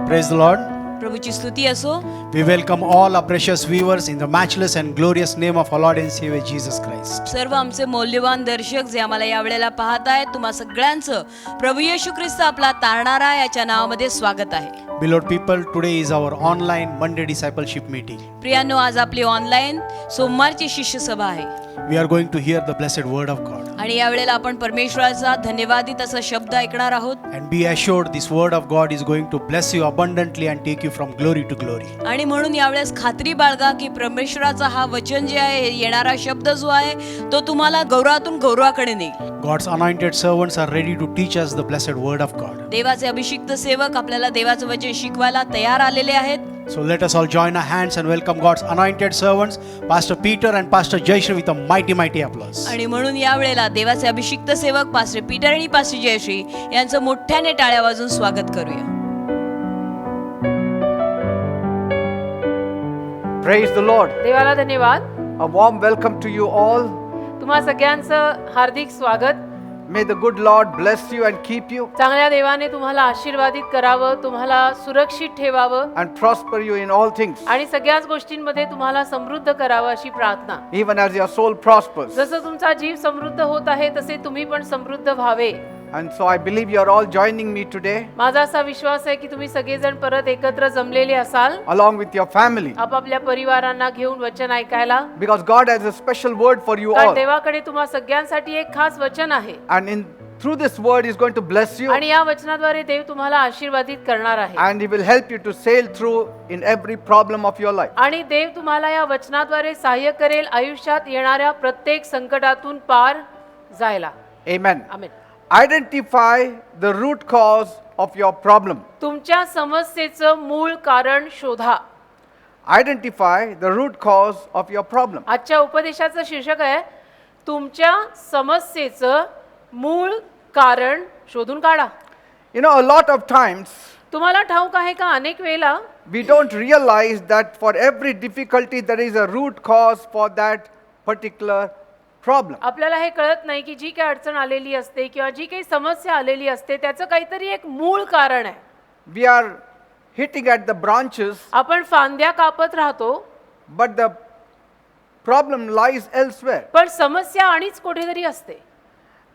Praise the Lord. प्रभूची स्तुती असो. We welcome all our precious viewers in the matchless and glorious name of our Lord and Savior Jesus Christ. सर्व आमचे मौल्यवान दर्शक जे आम्हाला या वेळेला पाहत आहेत, तुम्हा सगळ्यांचं प्रभू येशू ख्रिस्त आपला तारणारा याच्या नावामध्ये स्वागत आहे. Beloved people, today is our online Monday discipleship meeting. प्रियांनो, आज आपली ऑनलाईन सोमवारची शिष्य सभा आहे. We are going to hear the blessed word of God. आणि या वेळेला आपण परमेश्वराचा धन्यवादित असा शब्द ऐकणार आहोत. And be assured this word of God is going to bless you abundantly and take you from glory to glory. आणि म्हणून यावेळेस खात्री बाळगा की परमेश्वराचा हा वचन जे आहे, येणारा शब्द जो आहे तो तुम्हाला गौरवातून गौरवाकडे नेईल. God's anointed servants are ready to teach us the blessed word of God. देवाचे अभिषिक्त सेवक आपल्याला देवाचं वचन शिकवायला तयार आलेले आहेत. So let us all join our hands and welcome God's anointed servants, Pastor Peter and Pastor Jayshree, with a mighty applause. आणि म्हणून या वेळेला देवाचे अभिषिक्त सेवक पास्टर पीटर आणि पास्टर जयश्री यांचं मोठ्याने टाळ्या वाजून स्वागत करूया. Praise the Lord. देवाला धन्यवाद. A warm welcome to you all. तुम्हा सगळ्यांचं हार्दिक स्वागत. May the good Lord bless you and keep you चांगल्या देवाने तुम्हाला आशीर्वादित करावं, तुम्हाला सुरक्षित ठेवावं and prosper you in all things, आणि सगळ्याच गोष्टींमध्ये तुम्हाला समृद्ध करावं अशी प्रार्थना. even as your soul prospers. जसं तुमचा जीव समृद्ध होत आहे तसे तुम्ही पण समृद्ध व्हावे. And so I believe you are all joining me today माझा असा विश्वास आहे की तुम्ही सगळेजण परत एकत्र जमलेले असाल along with your family, आपापल्या परिवारांना घेऊन वचन ऐकायला. because God has a special word for you कारण all, देवाकडे तुम्हा सगळ्यांसाठी एक खास वचन आहे and through this word He is going to bless you, आणि या वचनाद्वारे देव तुम्हाला आशीर्वादित करणार आहे. and He will help you to sail through in every problem of your life. आणि देव तुम्हाला या वचनाद्वारे सहाय्य करेल आयुष्यात येणाऱ्या प्रत्येक संकटातून पार जायला. Amen. Amen. Identify the root cause of your problem. तुमच्या समस्येचं मूळ कारण शोधा. Identify the root cause of your problem. आजच्या उपदेशाचं शीर्षक आहे तुमच्या समस्येचं मूळ कारण शोधून काढा. You know, a lot of times तुम्हाला ठाऊक आहे का, अनेक वेळेला we don't realize that for every difficulty there is a root cause for that particular problem. आपल्याला हे कळत नाही की जी काही अडचण आलेली असते किंवा जी काही समस्या आलेली असते त्याचं काहीतरी एक मूळ कारण आहे. We are hitting at the branches, आपण फांद्या कापत राहतो but the problem lies elsewhere. पण समस्या आणिच कुठेतरी असते.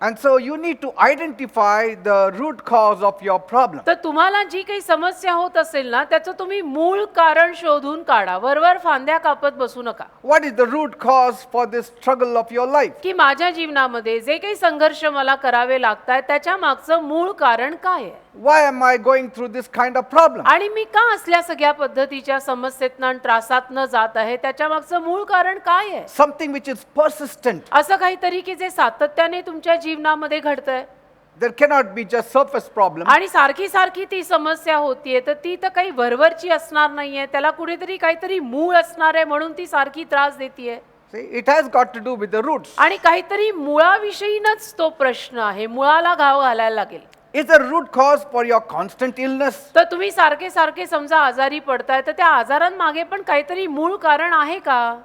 And so you need to identify the root cause of your problem. तर तुम्हाला जी काही समस्या होत असेल ना त्याचं तुम्ही मूळ कारण शोधून काढा. वरवर फांद्या कापत बसू नका. What is the root cause for this struggle of your life? की माझ्या जीवनामध्ये जे काही संघर्ष मला करावे लागतात त्याच्या मागचं मूळ कारण काय आहे. Why am I going through this kind of problem? आणि मी का असल्या सगळ्या पद्धतीच्या समस्येतनं आणि त्रासातनं जात आहे त्याच्या मागचं मूळ कारण काय आहे. Something which is persistent. असं काहीतरी की जे सातत्याने तुमच्या जीवनामध्ये घडतंय There cannot be just surface problem. आणि सारखी सारखी ती समस्या होतीये तर ती तर काही वरवरची असणार नाहीये. त्याला कुठेतरी काहीतरी मूळ असणार आहे म्हणून ती सारखी त्रास देतीये. See, it has got to do with the roots. आणि काहीतरी मुळाविषयीनच तो प्रश्न आहे. मुळाला घाव घालायला लागेल. Is the root cause for your constant illness? तर तुम्ही सारखे सारखे समजा आजारी पडताय तर त्या आजारांमागे पण काहीतरी मूळ कारण आहे का.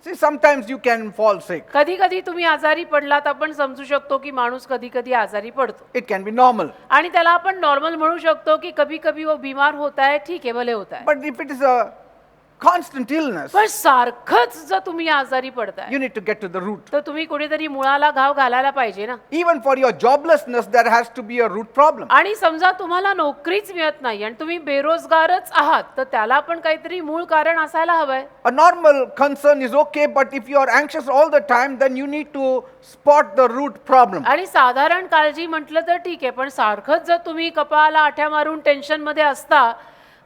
See, sometimes you can fall sick. कधी कधी तुम्ही आजारी पडलात आपण समजू शकतो की माणूस कधी कधी आजारी पडतो It can be normal. आणि त्याला आपण नॉर्मल म्हणू शकतो की कभी कभी वो बीमार होता है, ठीक है, भले होता है. But if it is a constant illness, पण सारखंच जर तुम्ही आजारी पडताय you need to get to the root. तर तुम्ही कुठेतरी मुळाला घाव घालायला पाहिजे ना. Even for your joblessness, there has to be a root problem. आणि समजा तुम्हाला नोकरीच मिळत नाही आणि तुम्ही बेरोजगारच आहात तर त्याला पण काहीतरी मूळ कारण असायला हवंय. A normal concern is okay, but if you are anxious all the time, then you need to spot the root problem. आणि साधारण काळजी म्हटलं तर ठीक आहे पण सारखंच जर तुम्ही कपाळाला आठ्या मारून टेन्शन मध्ये असता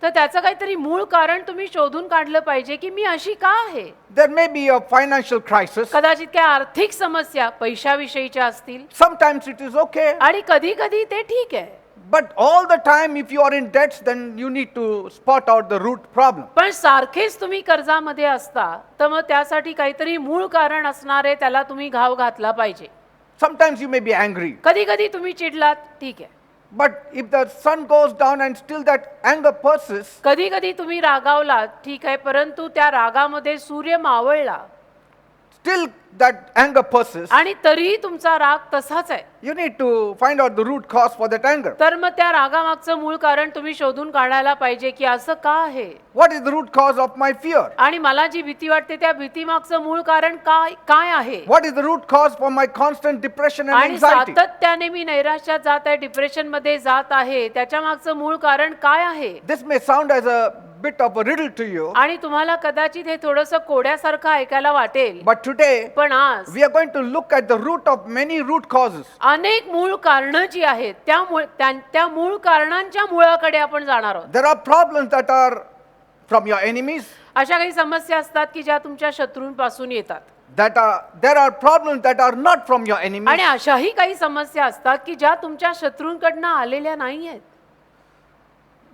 तर त्याचं काहीतरी मूळ कारण तुम्ही शोधून काढलं पाहिजे की मी अशी का आहे. There may be a financial crisis. कदाचित काय आर्थिक समस्या पैशाविषयीच्या असतील Sometimes it is okay, आणि कधी कधी ते ठीक आहे. but all the time if you are in debts, then you need to spot out the root problem. पण सारखेच तुम्ही कर्जामध्ये असता तर मग त्यासाठी काहीतरी मूळ कारण असणार आहे. त्याला तुम्ही घाव घातला पाहिजे. Sometimes you may be angry, कधी कधी तुम्ही चिडलात, ठीक आहे. but if the sun goes down and still that anger persists, कधी कधी तुम्ही रागावलात, ठीक आहे, परंतु त्या रागामध्ये सूर्य मावळला still that anger persists, आणि तरीही तुमचा राग तसाच आहे, you need to find out the root cause for that anger. तर मग त्या रागामागचं मूळ कारण तुम्ही शोधून काढायला पाहिजे की असं का आहे, What is the root cause of my fear? आणि मला जी भीती वाटते त्या भीतीमागचं मूळ कारण काय आहे, What is the root cause for my constant depression and आणि anxiety? सातत्याने मी नैराश्यात जात आहे, डिप्रेशन मध्ये जात आहे, त्याच्या मागचं मूळ कारण काय आहे. This may sound as a bit of a riddle to you, आणि तुम्हाला कदाचित हे थोडंसं कोड्यासारखं ऐकायला वाटेल, but today पण आज we are going to look at the root of many root causes. अनेक मूळ कारणं जी आहेत त्या मूळ कारणांच्या मुळाकडे आपण जाणार आहोत. There are problems that are from your enemies, अशा काही समस्या असतात की ज्या तुमच्या शत्रूंपासून येतात, there are problems that are not from your enemies. आणि अशाही काही समस्या असतात की ज्या तुमच्या शत्रूंकडनं आलेल्या नाही आहेत.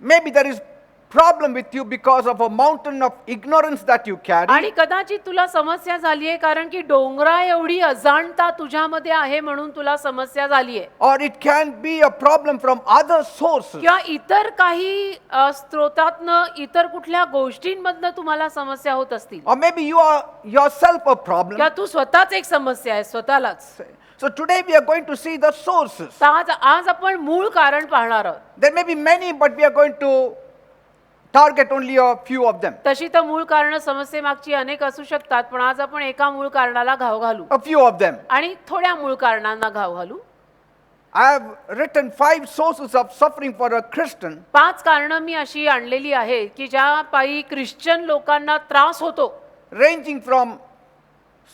Maybe there is problem with you because of a mountain of ignorance that you carry, आणि कदाचित तुला समस्या झाली आहे कारण की डोंगरा एवढी अजाणता तुझ्यामध्ये आहे म्हणून तुला समस्या झाली आहे, or it can be a problem from other sources. किंवा इतर काही स्त्रोतातनं इतर कुठल्या गोष्टींमधनं तुम्हाला समस्या होत असतील, Or maybe you are yourself a problem. किंवा तू स्वतःच एक समस्या आहे स्वतःलाच. So today we are going to see the sources. तर आज आपण मूळ कारण पाहणार आहोत. There may be many, but we are going to target only a few of them. तशी तर मूळ कारण समस्येमागची अनेक असू शकतात, पण आज आपण एका मूळ कारणाला घाव घालू A few of them. आणि थोड्या मूळ कारणांना घाव घालू. I have written 5 sources of suffering for a Christian, 5 कारणं मी अशी आणलेली आहेत की ज्या पायी ख्रिश्चन लोकांना त्रास होतो, ranging from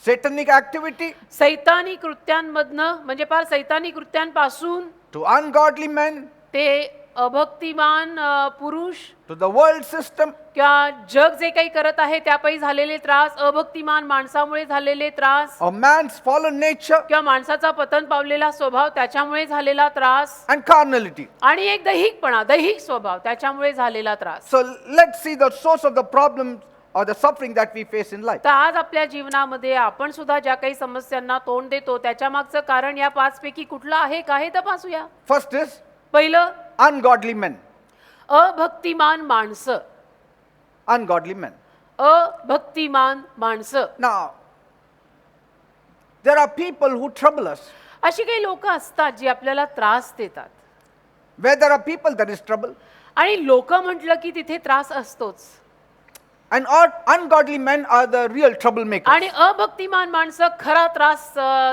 satanic activity सैतानी कृत्यांमधनं, म्हणजे फार सैतानी कृत्यांपासून to ungodly men ते अभक्तिमान पुरुष, to the world system, किंवा जग जे काही करत आहे त्यापायी झालेले त्रास, अभक्तिमान माणसामुळे झालेले त्रास, or man's fallen nature किंवा माणसाचा पतन पावलेला स्वभाव त्याच्यामुळे झालेला त्रास, and carnality. आणि एक दैहिक स्वभाव त्याच्यामुळे झालेला त्रास. So let's see the source of the problems or the suffering that we face in life. तर आज आपल्या जीवनामध्ये आपण सुद्धा ज्या काही समस्यांना तोंड देतो त्याच्या मागचं कारण या 5 पैकी कुठलं आहे का हे तपासूया. First is पहिलं, ungodly men. अभक्तिमान माणसं. Ungodly men. अभक्तिमान माणसं. Now, there are people who trouble us. अशी काही लोक असतात जी आपल्याला त्रास देतात, Where there are people, there is trouble. आणि लोक म्हटलं की तिथे त्रास असतोच. And ungodly men are the real troublemakers. आणि अभक्तिमान माणसं खरा त्रास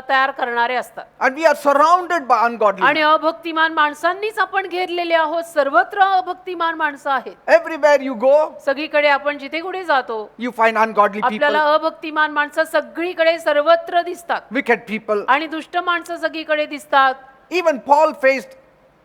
तयार करणारे असतात. And we are surrounded by ungodly आणि men. अभक्तिमान माणसांनीच आपण घेरलेले आहोत. सर्वत्र अभक्तिमान माणसं आहेत. Everywhere you go, सगळीकडे आपण जिथे कुठे जातो you find ungodly आपल्याला people, अभक्तिमान माणसं सगळीकडे सर्वत्र दिसतात, wicked people. आणि दुष्ट माणसं सगळीकडे दिसतात. Even Paul faced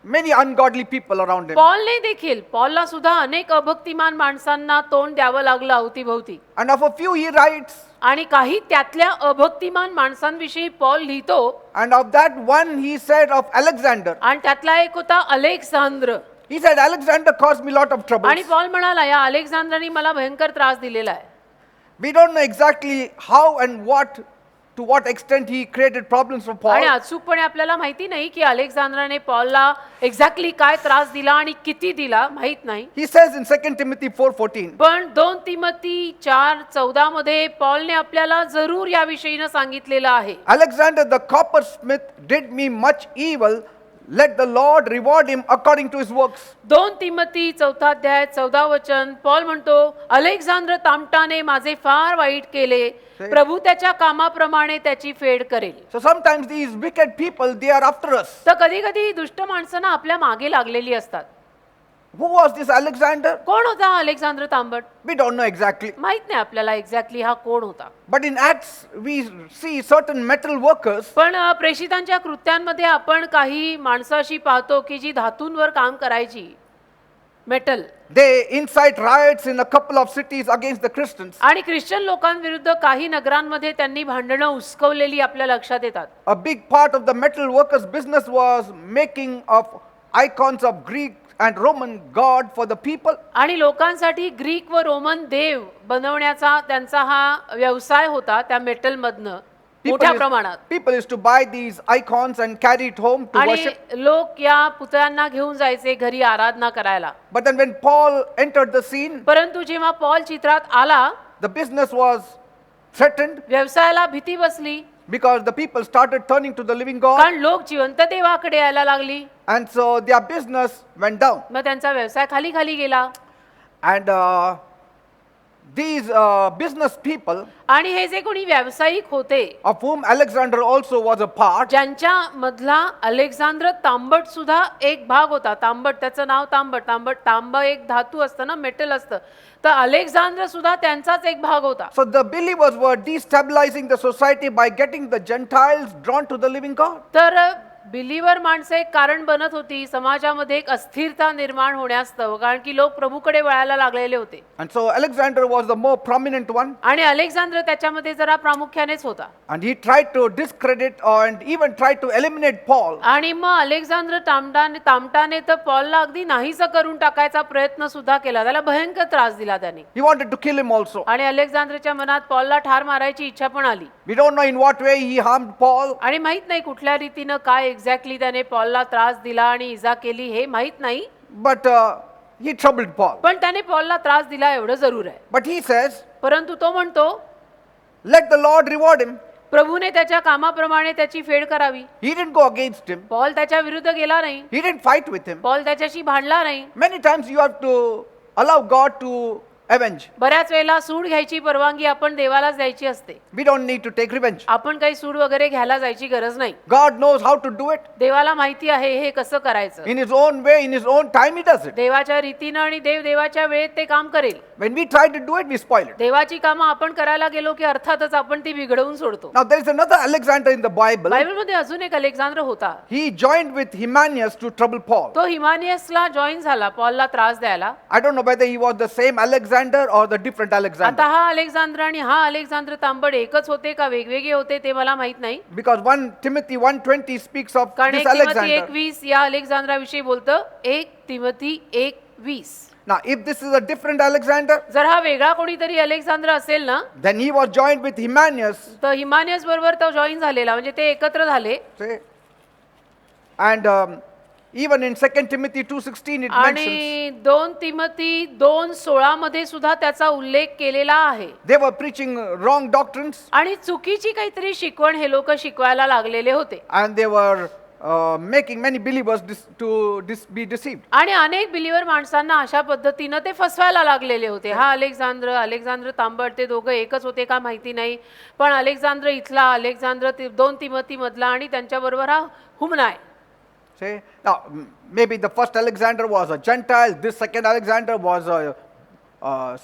many ungodly people around him. पॉलला सुद्धा अनेक अभक्तिमान माणसांना तोंड द्यावं लागलं अवतीभोवती. And of a few he writes, आणि काही त्यातल्या अभक्तिमान माणसांविषयी पॉल लिहितो, and of that one he said of Alexander. आणि त्यातला एक होता अलेक्झांद्र. He said, Alexander caused me a lot of trouble. आणि पॉल म्हणाला या अलेक्झांद्रनी मला भयंकर त्रास दिलेला आहे. We don't know exactly how and to what extent he created problems for आणि Paul. अचूकपणे आपल्याला माहिती नाही की अलेक्झांद्रने पॉलला एक्झॅक्टली काय त्रास दिला आणि किती दिला, माहित नाही. He says in 2 Timothy 4:14, पण 2 तिमोथी 4:14 मध्ये पॉलने आपल्याला जरूर या विषयीनं सांगितलेलं आहे. Alexander the coppersmith did me much evil. Let the Lord reward him according to his works. 2 Timothy 4 अध्याय 14 वचन पॉल म्हणतो, अलेक्झांद्र तामटाने माझे फार वाईट केले, प्रभू त्याच्या कामाप्रमाणे त्याची फेड करेल. So sometimes these wicked people, they are after us. तर कधी कधी दुष्ट माणसं ना आपल्या मागे लागलेली असतात. Who was this Alexander? कोण होता अलेक्झांद्र तांबट? We don't know exactly. माहित नाही आपल्याला एक्झॅक्टली हा कोण होता. But in Acts, we see certain metal workers. पण प्रेषितांच्या कृत्यांमध्ये आपण काही माणसं अशी पाहतो की जी धातूंवर काम करायची, metal. They incite riots in a couple of cities against the Christians. आणि ख्रिश्चन लोकांविरुद्ध काही नगरांमध्ये त्यांनी भांडणं उस्कवलेली आपल्या लक्षात येतात. A big part of the metal workers' business was making of icons of Greek and Roman God for the people. आणि लोकांसाठी Greek व रोमन देव बनवण्याचा त्यांचा हा व्यवसाय होता त्या मेटल मधनं मोठ्या प्रमाणात. People used to buy these icons and carry it home to आणि worship. लोक या पुतळ्यांना घेऊन जायचे घरी आराधना करायला. But then when Paul entered the scene, परंतु जेव्हा पॉल चित्रात आला, the business was threatened व्यवसायाला भीती बसली, because the people started turning to the living God, कारण लोक जिवंत देवाकडे यायला लागली. and so their business went down. मग त्यांचा व्यवसाय खाली खाली गेला. And these business people, आणि हे जे कोणी व्यावसायिक होते, of whom Alexander also was a part, ज्यांच्या मधला अलेक्झांद्र तांबट सुद्धा एक भाग होता. तांबट, त्याचं नाव तांबट. तांब एक धातू असतं ना, मेटल असतं. तर अलेक्झांद्र सुद्धा त्यांचाच एक भाग होता. so the believers were destabilizing the society by getting the Gentiles drawn to the living God. तर बिलीवर माणसं एक कारण बनत होती समाजामध्ये एक अस्थिरता निर्माण होण्यास्तव, कारण की लोक प्रभूकडे वळायला लागलेले होते. And so Alexander was the more prominent one, आणि अलेक्झांद्र त्याच्यामध्ये जरा प्रामुख्यानेच होता. and he tried to discredit and even tried to eliminate Paul. आणि मग अलेक्झांद्र तामटाने तर पॉलला अगदी नाहीसं करून टाकायचा प्रयत्न सुद्धा केला. त्याला भयंकर त्रास दिला त्याने. He wanted to kill him also. आणि अलेक्झांद्रच्या मनात पॉलला ठार मारायची इच्छा पण आली. We don't know in what way he harmed Paul, आणि माहित नाही कुठल्या रीतीनं काय एक्झॅक्टली त्याने पॉलला त्रास दिला आणि इजा केली हे माहित नाही. but he troubled Paul. पण त्याने पॉलला त्रास दिला एवढं जरूर आहे. But he says, परंतु तो म्हणतो let the Lord reward him. प्रभूने त्याच्या कामाप्रमाणे त्याची फेड करावी. He didn't go against him. Paul त्याच्या विरुद्ध गेला नाही. He didn't fight with him. Paul त्याच्याशी भांडला नाही. Many times you have to allow God to avenge. बऱ्याच वेळेला सूड घ्यायची परवानगी आपण देवालाच द्यायची असते. We don't need to take revenge. आपण काही सूड वगैरे घ्यायला जायची गरज नाही. God knows how to do it. देवाला माहिती आहे हे कसं करायचं. In his own way, in his own time, he does it. देवाच्या रीतीनं आणि देवाच्या वेळेत ते काम करेल. When we try to do it, we spoil it. देवाची कामं आपण करायला गेलो की अर्थातच आपण ती बिघडवून सोडतो. Now, there is another Alexander in the Bible. बायबलमध्ये अजून एक अलेक्झांद्र होता. He joined with Hymanius to trouble Paul. तो हिमानियसला जॉईन झाला पॉलला त्रास द्यायला. I don't know whether he was the same Alexander or the different Alexander. आता हा अलेक्झांद्र आणि हा अलेक्झांद्र तांबड एकच होते का वेगवेगळे होते ते मला माहित नाही. Because 1 Timothy 1:20 speaks of कारण this 1 तिमोथी Alexander. 1:20 या अलेक्झांद्राविषयी बोलतं. 1 Timothy 1:20. Now, if this is a different Alexander, जर हा वेगळा कोणीतरी अलेक्झांद्र असेल ना, then he was joined with Hymanius. तर हिमानियस बरोबर तो जॉईन झालेला, म्हणजे ते एकत्र झाले. See? And even in 2 Timothy 2:16 it mentions आणि 2 तिमोथी 2:16 मध्ये सुद्धा त्याचा उल्लेख केलेला आहे. they were preaching wrong doctrines आणि चुकीची काहीतरी शिकवण हे लोक शिकवायला लागलेले होते. and they were making many believers be deceived. आणि अनेक बिलीवर माणसांना अशा पद्धतीनं ते फसवायला लागलेले होते. हा अलेक्झांद्र तांबट ते दोघं एकच होते का माहिती नाही, पण अलेक्झांद्र इथला, अलेक्झांद्र 2 तिमोथी मधला आणि त्यांच्याबरोबर हा हुमनाय. See? Now, maybe the first Alexander was a Gentile, this second Alexander was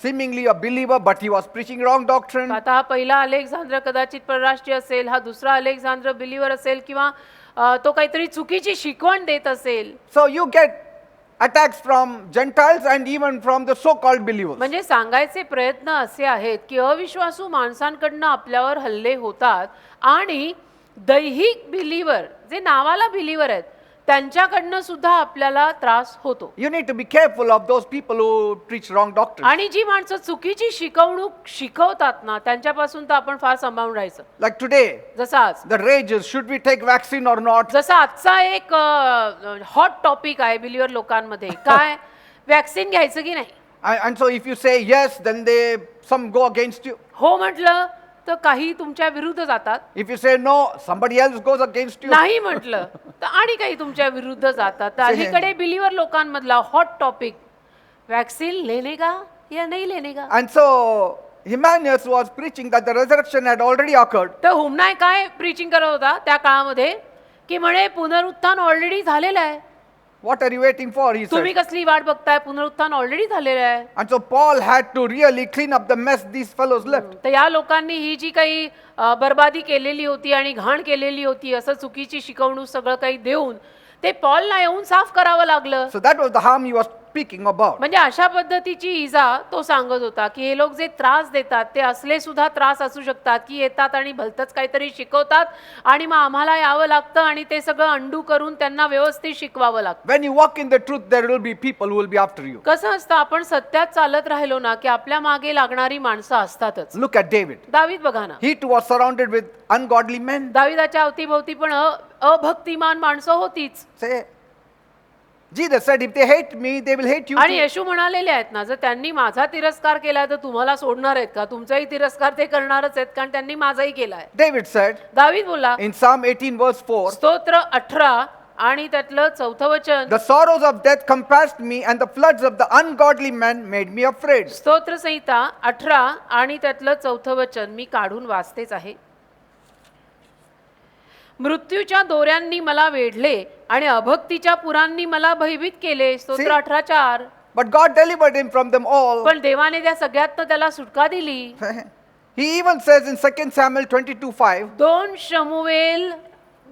seemingly a believer, but he was preaching wrong doctrine. आता हा पहिला अलेक्झांद्र कदाचित परराष्ट्रीय असेल, हा दुसरा अलेक्झांद्र बिलीवर असेल, किंवा तो काहीतरी चुकीची शिकवण देत असेल. So you get attacks from Gentiles and even from the so-called believers. म्हणजे सांगायचे प्रयत्न असे आहेत की अविश्वासू माणसांकडनं आपल्यावर हल्ले होतात आणि दैहिक बिलीवर, जे नावाला बिलीवर आहेत, त्यांच्याकडनं सुद्धा आपल्याला त्रास होतो. You need to be careful of those people who preach wrong doctrine. आणि जी माणसं चुकीची शिकवणूक शिकवतात ना, त्यांच्यापासून तर आपण फार सांभाळून राहायचं. Like today, जसं आज the rage is, should we take vaccine or not? जसं आजचा एक हॉट टॉपिक आहे बिलीवर लोकांमध्ये, काय वॅक्सिन घ्यायचं की नाही. And so if you say yes, then some go against you. हो म्हटलं तर काही तुमच्या विरुद्ध जातात. If you say no, somebody else goes against you. नाही म्हटलं तर आणि काही तुमच्या विरुद्ध जातात. तर अलीकडे बिलीवर लोकांमधला हॉट टॉपिक, वॅक्सिन लेने का या नाही लेने का. And so Hymanius was preaching that the resurrection had already occurred. तर हुमनाय काय प्रीचिंग करत होता त्या काळामध्ये की म्हणे पुनरुत्थान ऑलरेडी झालेलं आहे. What are you waiting for? He तुम्ही said. कसली वाट बघताय, पुनरुत्थान ऑलरेडी झालेलं आहे. And so Paul had to really clean up the mess these fellows left. तर या लोकांनी ही जी काही बरबादी केलेली होती आणि घाण केलेली होती, असं चुकीची शिकवणूक सगळं काही देऊन ते पॉलला येऊन साफ करावं लागलं. So that was the harm he was speaking about. म्हणजे अशा पद्धतीची इजा तो सांगत होता की हे लोक जे त्रास देतात ते असले सुद्धा त्रास असू शकतात की येतात आणि भलतंच काहीतरी शिकवतात आणि मग आम्हाला यावं लागतं आणि ते सगळं अंडू करून त्यांना व्यवस्थित शिकवावं लागतं. When you walk in the truth, there will be people who will be after you. कसं असतं, आपण सत्यात चालत राहिलो ना की आपल्या मागे लागणारी माणसं असतातच. Look at David. दावीद बघा ना, He too was surrounded with ungodly men. दाविदाच्या अवतीभोवती पण अभक्तिमान माणसं होतीच. Say, Jesus said, if they hate me, they will hate you आणि too. येशू म्हणालेले आहेत ना, जर त्यांनी माझा तिरस्कार केलाय तर तुम्हाला सोडणार आहेत का? तुमचाही तिरस्कार ते करणारच आहेत, कारण त्यांनी माझाही केलाय. David said दावीद बोलला in Psalm 18 verse 4, स्तोत्र 18 आणि त्यातलं 4थं वचन, the sorrows of death compassed me and the floods of the ungodly men made me afraid. स्तोत्र संहिता 18 आणि त्यातलं 4थं वचन मी काढून वाचतेच आहे. मृत्यूच्या दोऱ्यांनी मला वेढले आणि अभक्तीच्या पुरांनी मला भयभीत केले. स्तोत्र See? 18:4. But God delivered him from them all. पण देवाने त्या सगळ्यातनं त्याला सुटका दिली. He even says in 2 Samuel 22:5, 2 शमूएल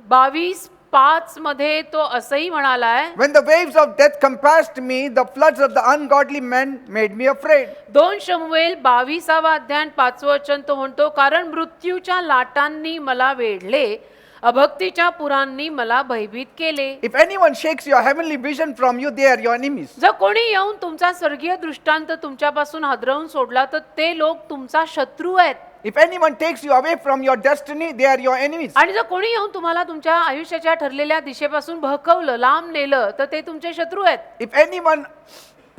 22:5 मध्ये तो असंही म्हणालाय, when the waves of death compassed me, the floods of the ungodly men made me afraid. 2 शमूएल 22 अध्याय 5 वचन तो म्हणतो, कारण मृत्यूच्या लाटांनी मला वेढले, अभक्तीच्या पुरांनी मला भयभीत केले. If anyone shakes your heavenly vision from you, they are your enemies. जर कोणी येऊन तुमचा स्वर्गीय दृष्टांत तुमच्यापासून हादरवून सोडला तर ते लोक तुमचा शत्रू आहेत. If anyone takes you away from your destiny, they are your enemies. आणि जर कोणी येऊन तुम्हाला तुमच्या आयुष्याच्या ठरलेल्या दिशेपासून भहकवलं, लांब नेलं, तर ते तुमचे शत्रू आहेत. If anyone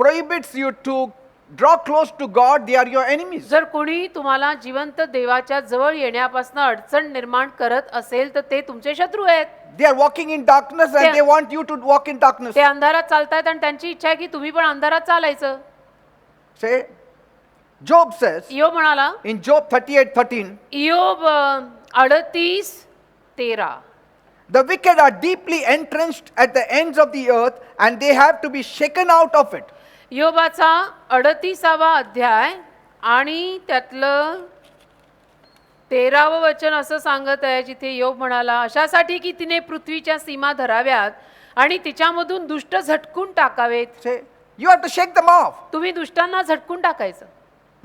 prohibits you to draw close to God, they are your enemies. जर कोणी तुम्हाला जिवंत देवाच्या जवळ येण्यापासून अडचण निर्माण करत असेल तर ते तुमचे शत्रू आहेत. They are walking in darkness and They- they want you to walk in darkness. ते अंधारात चालतायत आणि त्यांची इच्छा आहे की तुम्ही पण अंधारात चालायचं. Say, Job says इयोब म्हणाला, in Job 38:13, इयोब 38:13, the wicked are deeply entrenched at the ends of the earth and they have to be shaken out of it. इयोबाचा 38वा अध्याय आणि त्यातलं 13वं वचन असं सांगत आहे, जिथे इयोब म्हणाला, अशासाठी की तिने पृथ्वीच्या सीमा धराव्यात आणि तिच्यामधून दुष्ट झटकून टाकावेत. Say, you have to shake them off. तुम्ही दुष्टांना झटकून टाकायचं.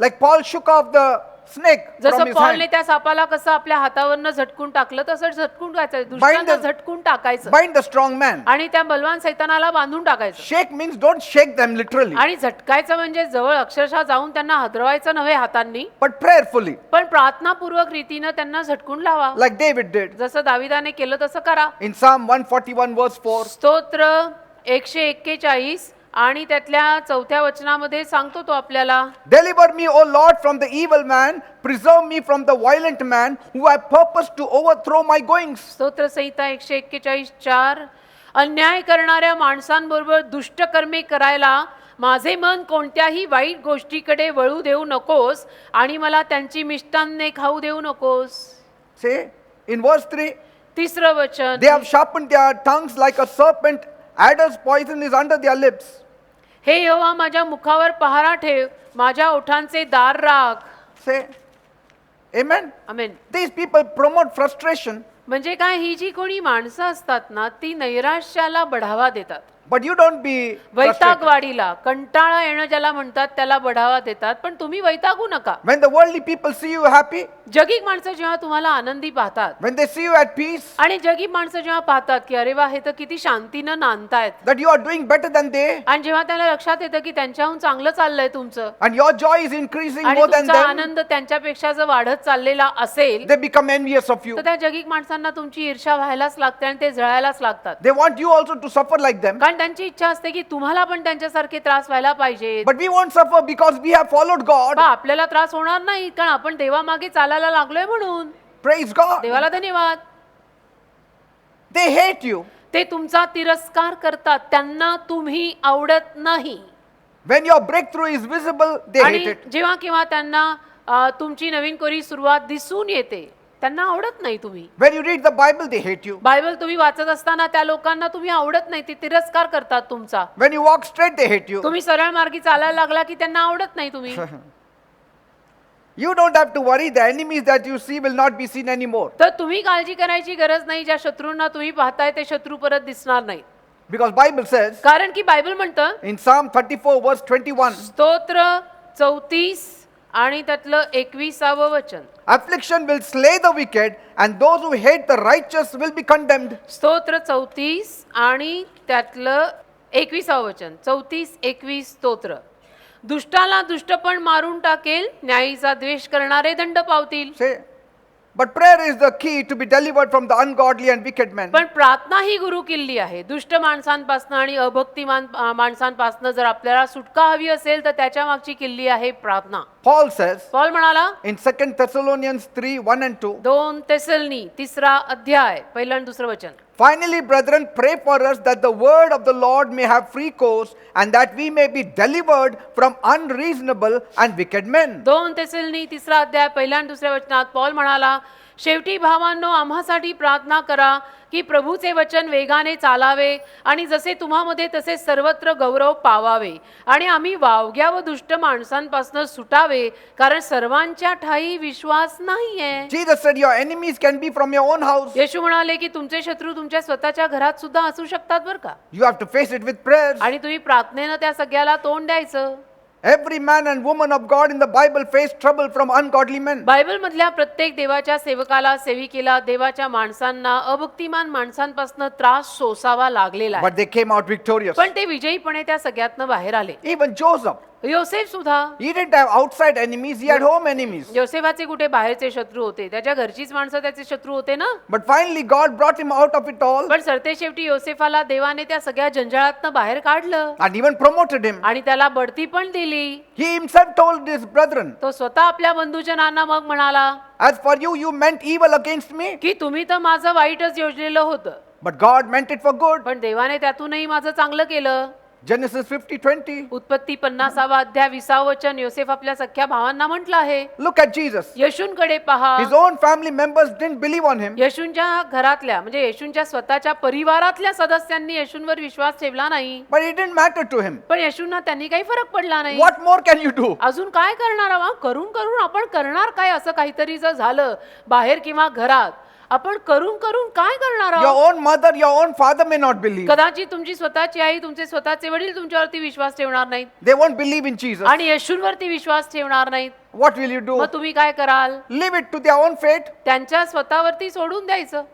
Like Paul shook off the snake from जसं his पॉलने hand. त्या सापाला कसं आपल्या हातावरनं झटकून टाकलं, तसं झटकून टाकायचं, दुष्टांना the- झटकून टाकायचं Bind the strong man. आणि त्या बलवान सैतानाला बांधून टाकायचं. Shake means don't shake them literally, आणि झटकायचं म्हणजे जवळ अक्षरशः जाऊन त्यांना हादरवायचं नव्हे हातांनी, but prayerfully, पण प्रार्थनापूर्वक रीतीनं त्यांना झटकून लावा. like David did. जसं दाविदाने केलं तसं करा. In Psalm 141 verse 4, स्तोत्र 141 आणि त्यातल्या 4थ्या वचनामध्ये सांगतो तो आपल्याला, deliver me, O Lord, from the evil man, preserve me from the violent man who have purposed to overthrow my goings. स्तोत्र संहिता 141:4, अन्याय करणाऱ्या माणसांबरोबर दुष्टकर्मे करायला माझे मन कोणत्याही वाईट गोष्टीकडे वळू देऊ नकोस आणि मला त्यांची मिष्टान्ने खाऊ देऊ नकोस. Say, in verse 3, 3रं वचन, they have sharpened their tongues like a serpent, adder's poison is under their lips. हे यहोवा माझ्या मुखावर पहारा ठेव, माझ्या ओठांचे दार राख. Say, amen. Amen. These people promote frustration, म्हणजे काय, ही जी कोणी माणसं असतात ना, ती नैराश्याला बढावा देतात. but you don't be frustrated. वैतागवाडीला, कंटाळा येणं ज्याला म्हणतात त्याला बढावा देतात, पण तुम्ही वैतागू नका. When the worldly people see you happy, जगिक माणसं जेव्हा तुम्हाला आनंदी पाहतात when they see you at peace, आणि जगिक माणसं जेव्हा पाहतात की अरे वा, हे तर किती शांतीनं नांदतायत, that you are doing better than they, आणि जेव्हा त्याला लक्षात येतं की त्यांच्याहून चांगलं चाललंय तुमचं and your joy is increasing आणि more than तुमचा them, आनंद त्यांच्यापेक्षा जर वाढत चाललेला असेल they become envious of you. तर त्या जगिक माणसांना तुमची ईर्ष्या व्हायलाच लागते आणि ते जळायलाच लागतात. They want you also to suffer like them. कारण त्यांची इच्छा असते की तुम्हाला पण त्यांच्यासारखे त्रास व्हायला पाहिजे. But we won't suffer because we have followed God. आपल्याला त्रास होणार नाही, कारण आपण देवामागे चालायला लागलोय म्हणून. Praise God. देवाला धन्यवाद. They hate you. ते तुमचा तिरस्कार करतात, त्यांना तुम्ही आवडत नाही. When your breakthrough is visible, they hate आणि it. जेव्हा केव्हा त्यांना तुमची नवीन कोरी सुरुवात दिसून येते, त्यांना आवडत नाही तुम्ही. When you read the Bible, they hate you. Bible तुम्ही वाचत असताना त्या लोकांना तुम्ही आवडत नाही, ते तिरस्कार करतात तुमचा. When you walk straight, they hate you. तुम्ही सरळ मार्गी चालायला लागला की त्यांना आवडत नाही तुम्ही. You don't have to worry. The enemies that you see will not be seen anymore. तर तुम्ही काळजी करायची गरज नाही. ज्या शत्रूंना तुम्ही पाहताय ते शत्रू परत दिसणार नाही. Because Bible says कारण की बायबल म्हणतं in Psalm 34 verse 21, स्तोत्र 34 आणि त्यातलं 21वं वचन, affliction will slay the wicked and those who hate the righteous will be condemned. स्तोत्र 34 आणि त्यातलं 21वं वचन, 34-21 स्तोत्र. दुष्टाला दुष्टपण मारून टाकेल, न्यायीचा द्वेष करणारे दंड पावतील. Say, But prayer is the key to be delivered from the ungodly and wicked men. पण प्रार्थना ही गुरु किल्ली आहे. दुष्ट माणसांपासनं आणि अभक्तिमान माणसांपासनं जर आपल्याला सुटका हवी असेल तर त्याच्या मागची किल्ली आहे प्रार्थना. Paul says पौल म्हणाला in 2 Thessalonians 3:1-2, 2 तेसलनी 3 अध्याय 1 आणि 2 वचन. finally, brethren, pray for us that the word of the Lord may have free course and that we may be delivered from unreasonable and wicked men. 2 तेसलनी 3 अध्याय 1 आणि 2 वचनात पौल म्हणाला, शेवटी भावांनो आम्हासाठी प्रार्थना करा की प्रभूचे वचन वेगाने चालावे आणि जसे तुम्हामध्ये तसे सर्वत्र गौरव पावावे आणि आम्ही वावग्या व दुष्ट माणसांपासून सुटावे, कारण सर्वांच्या ठाई विश्वास नाहीये. Jesus said, your enemies can be from your own house. येशू म्हणाले की तुमचे शत्रू तुमच्या स्वतःच्या घरात सुद्धा असू शकतात बरं का, You have to face it with prayers. आणि तुम्ही प्रार्थनेनं त्या सगळ्याला तोंड द्यायचं. Every man and woman of God in the Bible faced trouble from ungodly men. Bible मधल्या प्रत्येक देवाच्या सेवकाला सेविकेला देवाच्या माणसांना अभक्तिमान माणसांपासून त्रास सोसावा लागलेला आहे. But they came out victorious. पण ते विजयीपणे त्या सगळ्यातनं बाहेर आले. Even Joseph, योसेफ सुद्धा, he didn't have outside enemies, he had home enemies. योसेफाचे कुठे बाहेरचे शत्रू होते, त्याच्या घरचीच माणसं त्याचे शत्रू होते ना. But finally God brought him out of it all पण सरतेशेवटी योसेफाला देवाने त्या सगळ्या जंजाळातनं बाहेर काढलं and even promoted him. आणि त्याला बढती पण दिली. He himself told his brethren, तो स्वतः आपल्या बंधूजनांना मग म्हणाला as for you, you meant evil against me, की तुम्ही तर माझं वाईटच योजलेलं होतं, but God meant it for good. पण देवाने त्यातूनही माझं चांगलं केलं. Genesis 50:20. उत्पत्ती 50 अध्याय 20 वचन योसेफ आपल्या सख्या भावांना म्हटलं आहे. Look at Jesus. येशूंकडे पहा. His own family members didn't believe on him, येशूंच्या घरातल्या म्हणजे येशूंच्या स्वतःच्या परिवारातल्या सदस्यांनी येशूंवर विश्वास ठेवला नाही, but it didn't matter to him. पण येशूंना त्यांनी काही फरक पडला नाही. What more can you do? अजून काय करणार आहोत? करून करून आपण करणार काय? असं काहीतरी जर झालं बाहेर किंवा घरात, आपण करून करून काय करणार Your आहोत? own mother, your own father may not believe. कदाचित तुमची स्वतःची आई, तुमचे स्वतःचे वडील तुमच्यावरती विश्वास ठेवणार नाहीत They won't believe in Jesus. आणि येशूंवरती विश्वास ठेवणार नाहीत. What will you do? मग तुम्ही काय कराल? Leave it to their own fate. त्यांच्या स्वतःवरती सोडून द्यायचं.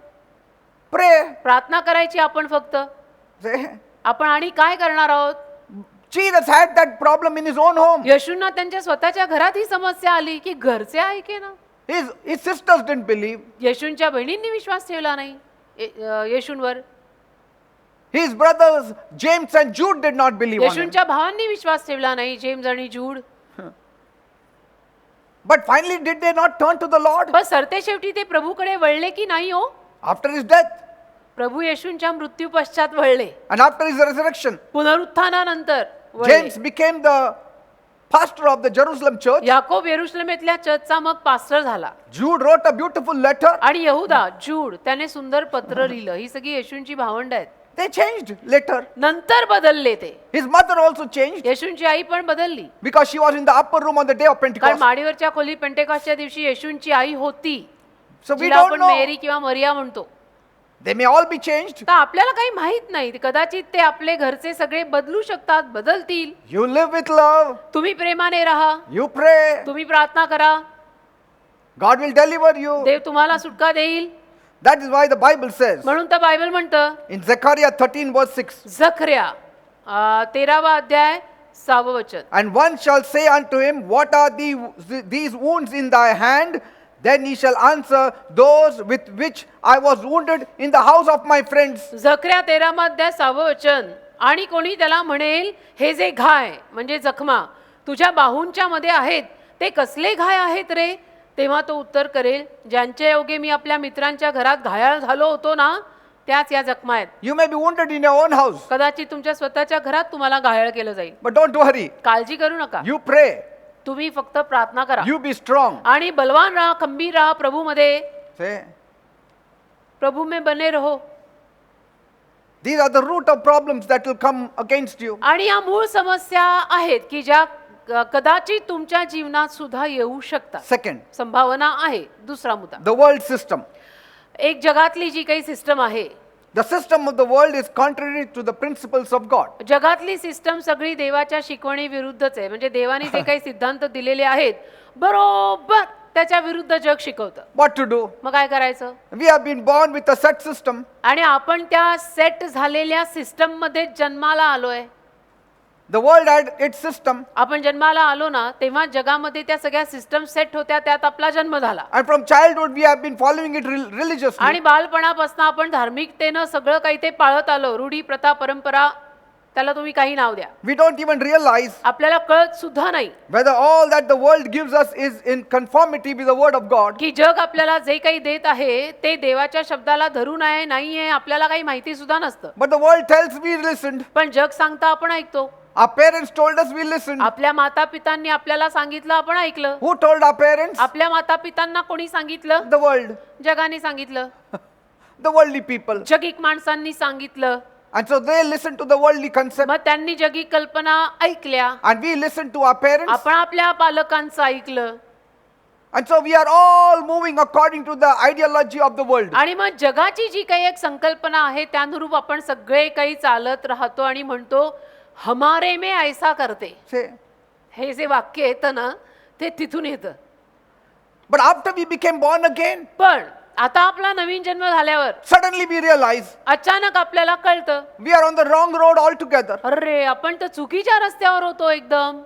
Pray. प्रार्थना करायची आपण फक्त. Say, आपण आणि काय करणार आहोत? Jesus had that problem in his own home. येशूंना त्यांच्या स्वतःच्या घरात ही समस्या आली की घरचे ऐके ना. His sisters didn't believe. येशूंच्या बहिणींनी विश्वास ठेवला नाही येशूंवर. His brothers James and Jude did not believe on him. येशूंच्या भावांनी विश्वास ठेवला नाही, जेम्स आणि जूड. But finally, did they not turn to the Lord पण सरते शेवटी ते प्रभूकडे वळले की नाही हो? after his death प्रभू येशूंच्या मृत्यू पश्चात वळले, and after his resurrection? पुनरुत्थानानंतर वळले. James became the pastor of the Jerusalem church. Yakob येरुशलेमेतल्या चर्चचा मग पास्टर झाला. Jude wrote a beautiful letter. आणि यहुदा जूड त्याने सुंदर पत्र लिहिलं. ही सगळी येशूंची भावंड आहेत. They changed later. नंतर बदलले ते. His mother also changed येशूंची आई पण बदलली, because she was in the upper room on the day of कारण Pentecost. माडीवरच्या खोली पेंटेकॉस्टच्या दिवशी येशूंची आई होती, So we जिला don't आपण know. मेरी किंवा मरिया म्हणतो. They may all be changed. तर आपल्याला काही माहित नाही, कदाचित ते आपले घरचे सगळे बदलू शकतात, बदलतील. You live with love. तुम्ही प्रेमाने राहा, You pray. तुम्ही प्रार्थना करा, God will deliver you. देव तुम्हाला सुटका देईल. That is why the Bible says म्हणून तर बायबल म्हणतं in Zechariah 13:6, जखर्या 13 अध्याय 6 वचन, and one shall say unto him, what are these wounds in thy hand? Then he shall answer, those with which I was wounded in the house of my friends. जखर्या 13 अध्याय 6 वचन, आणि कोणी त्याला म्हणेल हे जे घाय म्हणजे जखमा तुझ्या बाहूंच्या मध्ये आहेत ते कसले घाय आहेत रे? तेव्हा तो उत्तर करेल, ज्यांच्या योगे मी आपल्या मित्रांच्या घरात घायाळ झालो होतो ना, त्याच या जखमा आहेत. You may be wounded in your own house, कदाचित तुमच्या स्वतःच्या घरात तुम्हाला घायाळ केलं जाईल. but don't worry. काळजी करू नका, You pray. तुम्ही फक्त प्रार्थना करा You be strong. आणि बलवान राहा, खंबीर राहा प्रभू मध्ये. Say, प्रभू में बने रहो. these are the root of problems that will come against you. आणि या मूळ समस्या आहेत की ज्या कदाचित तुमच्या जीवनात सुद्धा येऊ शकतात. Second, संभावना आहे. दुसरा मुद्दा, the world system. एक जगातली जी काही सिस्टम आहे, The system of the world is contrary to the principles of God. जगातली सिस्टम सगळी देवाच्या शिकवणी विरुद्धच आहे. म्हणजे देवाने जे काही सिद्धांत दिलेले आहेत बरोबर त्याच्या विरुद्ध जग शिकवतं. What to do? मग काय करायचं? We have been born with a set system. आणि आपण त्या सेट झालेल्या सिस्टम मध्ये जन्माला आलोय. The world had its system, आपण जन्माला आलो ना तेव्हा जगामध्ये त्या सगळ्या सिस्टम सेट होत्या, त्यात आपला जन्म झाला. and from childhood we have been following it religiously. आणि बालपणापासून आपण धार्मिकतेनं सगळं काही ते पाळत आलो. रूढी, प्रथा, परंपरा, त्याला तुम्ही काही नाव द्या. We don't even realize आपल्याला कळत सुद्धा नाही whether all that the world gives us is in conformity with the word of God. की जग आपल्याला जे काही देत आहे ते देवाच्या शब्दाला धरून आहे नाहीये आपल्याला काही माहिती सुद्धा नसतं. But the world tells we listened. पण जग सांगता आपण ऐकतो. Our parents told us we listened. आपल्या माता पितांनी आपल्याला सांगितलं आपण ऐकलं. Who told our parents? आपल्या माता पितांना कोणी सांगितलं? The world. जगाने सांगितलं. The worldly people. जगिक माणसांनी सांगितलं. And so they listened to the worldly concept. मग त्यांनी जगिक कल्पना ऐकल्या. And we listened to our parents. आपण आपल्या पालकांचं ऐकलं. And so we are all moving according to the ideology of the world. आणि मग जगाची जी काही एक संकल्पना आहे त्यानुरूप आपण सगळे काही चालत राहतो आणि म्हणतो हमारे में ऐसा करते. Say. हे जे वाक्य येतं ना ते तिथून येतं. But after we became born again, पण आता आपला नवीन जन्म झाल्यावर suddenly we realize अचानक आपल्याला कळतं we are on the wrong road altogether. अरे आपण तर चुकीच्या रस्त्यावर होतो एकदम.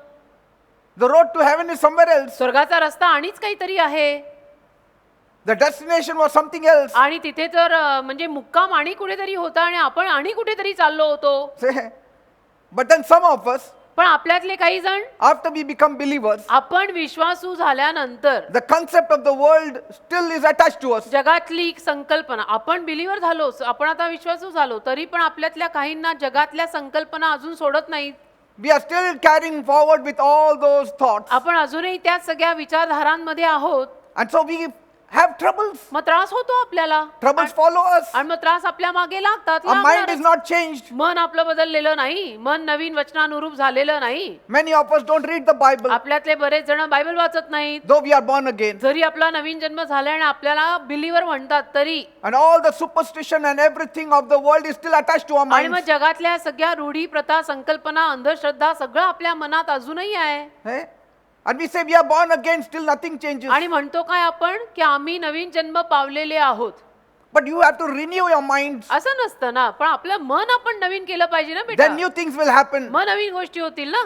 The road to heaven is somewhere else. स्वर्गाचा रस्ता आणिच काहीतरी आहे The destination was something else. आणि तिथे तर म्हणजे मुक्काम आणि कुठेतरी होता आणि आपण आणि कुठेतरी चाललो होतो. Say. But then some of us, पण आपल्यातले काही जण after we become believers, आपण विश्वासू झाल्यानंतर the concept of the world still is attached to us. जगातली एक संकल्पना आपण बिलीवर झालो आपण आता विश्वासू झालो तरी पण आपल्यातल्या काहींना जगातल्या संकल्पना अजून सोडत नाहीत. We are still carrying forward with all those thoughts. आपण अजूनही त्या सगळ्या विचारधारांमध्ये आहोत. And so we have troubles. मग त्रास होतो आपल्याला Troubles follow us. आणि मग त्रास आपल्या मागे लागतात. Our mind is लागणारच. not changed. मन आपलं बदललेलं नाही. मन नवीन वचनानुरूप झालेलं नाही. Many of us don't read the Bible, आपल्यातले बरेच जण बायबल वाचत नाहीत. though we are born again. जरी आपला नवीन जन्म झाला आणि आपल्याला बिलीवर म्हणतात तरी And all the superstition and everything of the world is still attached to our आणि मग minds. जगातल्या सगळ्या रूढी प्रथा संकल्पना अंधश्रद्धा सगळं आपल्या मनात अजूनही आहे. Eh? And we say we are born again, still nothing changes. आणि म्हणतो काय आपण की आम्ही नवीन जन्म पावलेले आहोत. But you have to renew your minds. असं नसतं ना पण आपलं मन आपण नवीन केलं पाहिजे ना बेटा. Then new things will happen. मग नवीन गोष्टी होतील ना.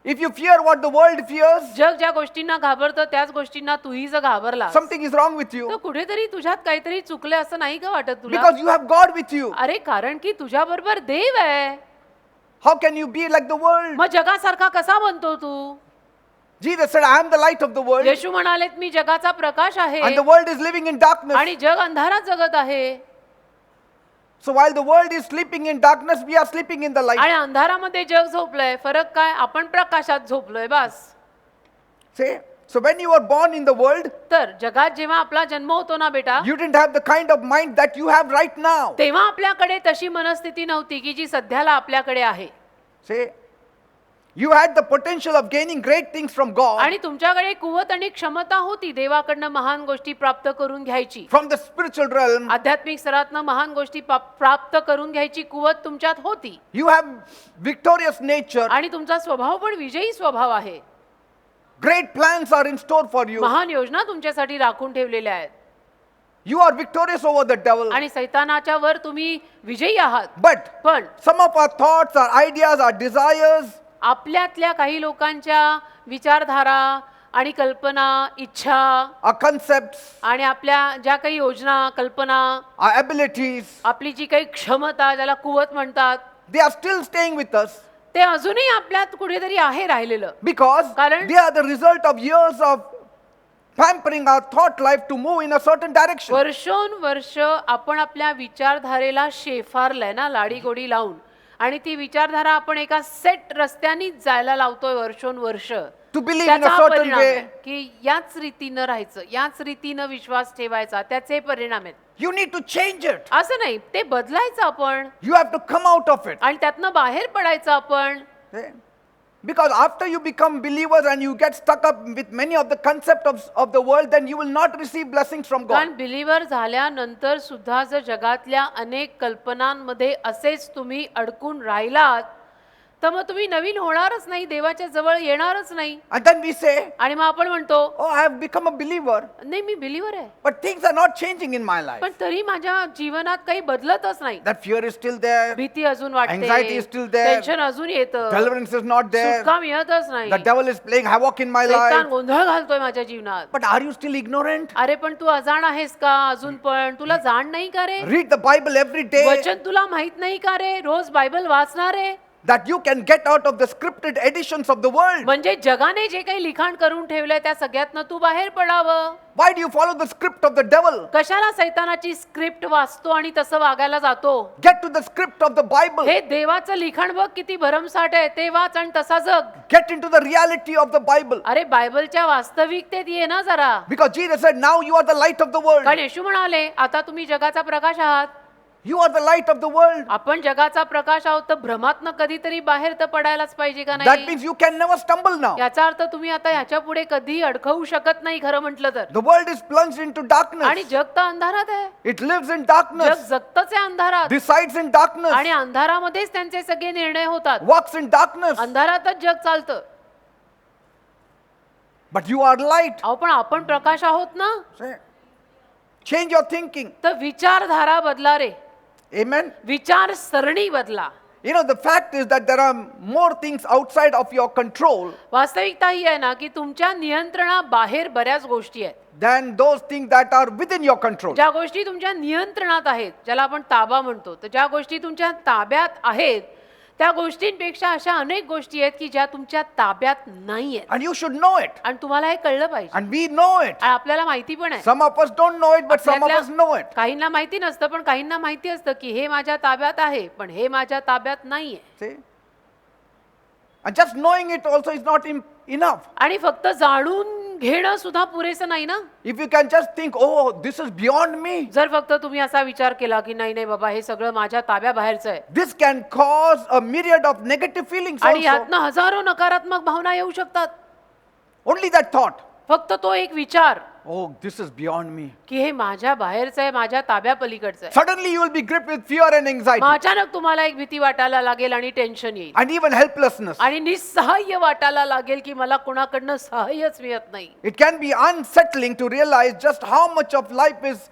If you fear what the world fears, जग ज्या गोष्टींना घाबरतं त्याच गोष्टींना तूही जर घाबरला something is wrong with तर you. कुठेतरी तुझ्यात काहीतरी चुकलं असं नाही का वाटत तुला? Because you have God with you. अरे कारण की तुझ्या बरोबर देव आहे. How can you be like the world? मग जगासारखा कसा बनतो तू? Jesus said, I am the light of the world. येशू म्हणालेत मी जगाचा प्रकाश आहे And the world is living in darkness. आणि जग अंधारात जगत आहे. So while the world is sleeping in darkness, we are sleeping in the light. आणि अंधारामध्ये जग झोपलंय. फरक काय? आपण प्रकाशात झोपलोय बस. Say, so when you were born in the world, तर जगात जेव्हा आपला जन्म होतो ना बेटा you didn't have the kind of mind that you have right now. तेव्हा आपल्याकडे तशी मनस्थिती नव्हती की जी सध्याला आपल्याकडे आहे. Say, you had the potential of gaining great things from God, आणि तुमच्याकडे कुवत आणि क्षमता होती देवाकडनं महान गोष्टी प्राप्त करून घ्यायची. from the spiritual realm. आध्यात्मिक स्तरातनं महान गोष्टी प्राप्त करून घ्यायची कुवत तुमच्यात होती. You have victorious nature. आणि तुमचा स्वभाव पण विजयी स्वभाव आहे. Great plans are in store for you. महान योजना तुमच्यासाठी राखून ठेवलेल्या आहेत. You are victorious over the devil. आणि सैतानाच्या वर तुम्ही विजयी आहात. But पण some of our thoughts, our ideas, our desires, आपल्यातल्या काही लोकांच्या विचारधारा आणि कल्पना इच्छा our concepts, आणि आपल्या ज्या काही योजना कल्पना our abilities, आपली जी काही क्षमता ज्याला कुवत म्हणतात they are still staying with us ते अजूनही आपल्यात कुठेतरी आहे राहिलेलं. because कारण- they are the result of years of pampering our thought life to move in a certain direction. वर्षोनवर्ष आपण आपल्या विचारधारेला शेफारलंय ना लाडीगोडी लावून आणि ती विचारधारा आपण एका सेट रस्त्यानीच जायला लावतोय वर्षोनवर्ष. To believe in a त्याचा certain परिणाम way. आहे की याच रीतीनं राहायचं याच रीतीनं विश्वास ठेवायचा त्याचे परिणाम आहेत. You need to change it. असं नाही ते बदलायचं आपण You have to come out of it. आणि त्यातनं बाहेर पडायचं आपण. Eh? Because after you become believers and you get stuck up with many of the concepts of the world, then you will not receive blessings from कारण God. Believer झाल्यानंतर सुद्धा जर जगातल्या अनेक कल्पनांमध्ये असेच तुम्ही अडकून राहिलात तर मग तुम्ही नवीन होणारच नाही, देवाच्या जवळ येणारच नाही. And then we say, आणि मग आपण म्हणतो oh, I have become a believer, नाही मी बिलीवर आहे, but things are not changing in my life. पण तरी माझ्या जीवनात काही बदलतच नाही. That fear is still there. भीती अजून वाटते, Anxiety is still there. Tension अजून येतं, Deliverance is not there. सुटका मिळतच नाही, The devil is playing havoc in my शैतान life. गोंधळ घालतोय माझ्या जीवनात. But are you still ignorant? अरे पण तू अजाण आहेस का अजून? पण तुला जाण नाही का रे? Read the Bible every day, वचन तुला माहित नाही का रे? रोज बायबल वाचणार आहे that you can get out of the scripted editions of the world. म्हणजे जगाने जे काही लिखाण करून ठेवलंय त्या सगळ्यातनं तू बाहेर पडावं. Why do you follow the script of the devil? कशाला सैतानाची स्क्रिप्ट वाचतो आणि तसं वागायला जातो? Get to the script of the Bible. हे देवाचं लिखाण बघ किती भरमसाठ आहे, ते वाच आणि तसा जग. Get into the reality of the Bible. अरे बायबलच्या वास्तविकतेत ये ना जरा. Because Jesus said, now you are the light of the world. कारण येशू म्हणाले आता तुम्ही जगाचा प्रकाश आहात. You are the light of the world. आपण जगाचा प्रकाश आहोत तर भ्रमातनं कधीतरी बाहेर तर पडायलाच पाहिजे का That नाही? means you can never stumble now. याचा अर्थ तुम्ही आता ह्याच्या पुढे कधी अडखवू शकत नाही खरं म्हटलं तर. The world is plunged into आणि darkness. जग तर अंधारात आहे, It lives in जग darkness, जगतच आहे अंधारात, decides in darkness, आणि अंधारामध्येच त्यांचे सगळे निर्णय होतात. walks in darkness. अंधारातच जग चालतं. But you are light. अहो पण आपण प्रकाश आहोत ना. Say, change your thinking. तर विचारधारा बदला रे, Amen. विचार सरणी बदला. You know, the fact is that there are more things outside of your control वास्तविकता ही आहे ना की तुमच्या नियंत्रणाबाहेर बऱ्याच गोष्टी आहेत, than those things that are within your control. ज्या गोष्टी तुमच्या नियंत्रणात आहेत, ज्याला आपण ताबा म्हणतो. तर ज्या गोष्टी तुमच्या ताब्यात आहेत त्या गोष्टींपेक्षा अशा अनेक गोष्टी आहेत की ज्या तुमच्या ताब्यात नाही आहेत. And you should know it. आणि तुम्हाला हे कळलं पाहिजे. And we know it. आणि आपल्याला माहिती पण आहे. Some of us don't know it, but some of us know it. काहींना माहिती नसतं पण काहींना माहिती असतं की हे माझ्या ताब्यात आहे पण हे माझ्या ताब्यात नाहीये. See? And just knowing it also is not enough. आणि फक्त जाणून घेणं सुद्धा पुरेसं नाही ना. If you can just think, oh, this is beyond me, जर फक्त तुम्ही असा विचार केला की नाही नाही बाबा हे सगळं माझ्या ताब्याबाहेरचं आहे, this can cause a myriad of negative feelings आणि also. यातनं हजारो नकारात्मक भावना येऊ शकतात. Only that thought, फक्त तो एक विचार oh, this is beyond me. की हे माझ्या बाहेरचं आहे, माझ्या ताब्यापलीकडचं आहे. Suddenly you will be gripped with fear and anxiety मग अचानक तुम्हाला एक भीती वाटायला लागेल आणि टेन्शन येईल and even helplessness. आणि निस्सहाय्य वाटायला लागेल की मला कुणाकडनं सहाय्यच मिळत नाही. It can be unsettling to realize just how much of life is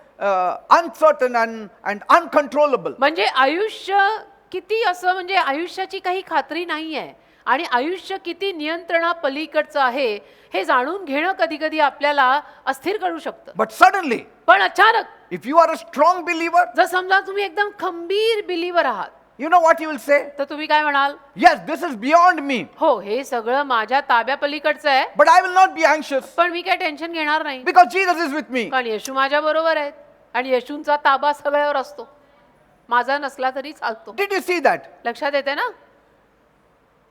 uncertain and uncontrollable. म्हणजे आयुष्य किती असं म्हणजे आयुष्याची काही खात्री नाही आहे आणि आयुष्य किती नियंत्रणा पलीकडचं आहे हे जाणून घेणं कधी कधी आपल्याला अस्थिर करू शकतं. But suddenly, पण अचानक if you are a strong believer, जर समजा तुम्ही एकदम खंबीर बिलीवर आहात you know what you will say? तर तुम्ही काय म्हणाल? Yes, this is beyond me, हो हे सगळं माझ्या ताब्यापलीकडचं आहे but I will not be anxious पण मी काय टेन्शन घेणार नाही because Jesus is with me. कारण येशू माझ्या बरोबर आहेत आणि येशूंचा ताबा सगळ्यावर असतो, माझा नसला तरी चालतो. Did you see that? लक्षात येते ना?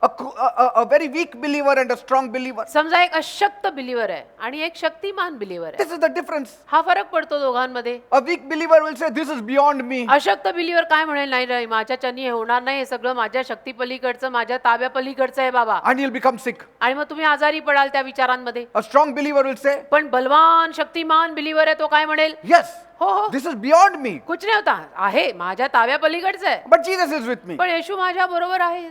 A very weak believer and a strong believer. समजा एक अशक्त बिलीवर आहे आणि एक शक्तिमान बिलीवर आहे. This is the difference. हा फरक पडतो दोघांमध्ये. A weak believer will say, this is beyond me. अशक्त बिलीवर काय म्हणेल? नाही नाही माझ्याच्यानी हे होणार नाही, हे सगळं माझ्या शक्तीपलीकडचं माझ्या ताब्यापलीकडचं आहे बाबा. And he'll become sick. आणि मग तुम्ही आजारी पडाल त्या विचारांमध्ये. A strong believer will say, पण बलवान शक्तिमान बिलीवर आहे तो काय म्हणेल? yes, हो हो this is beyond me, कुछ नाही होता, आहे माझ्या ताब्यापलीकडचं आहे but Jesus is with me. पण येशू माझ्या बरोबर आहे.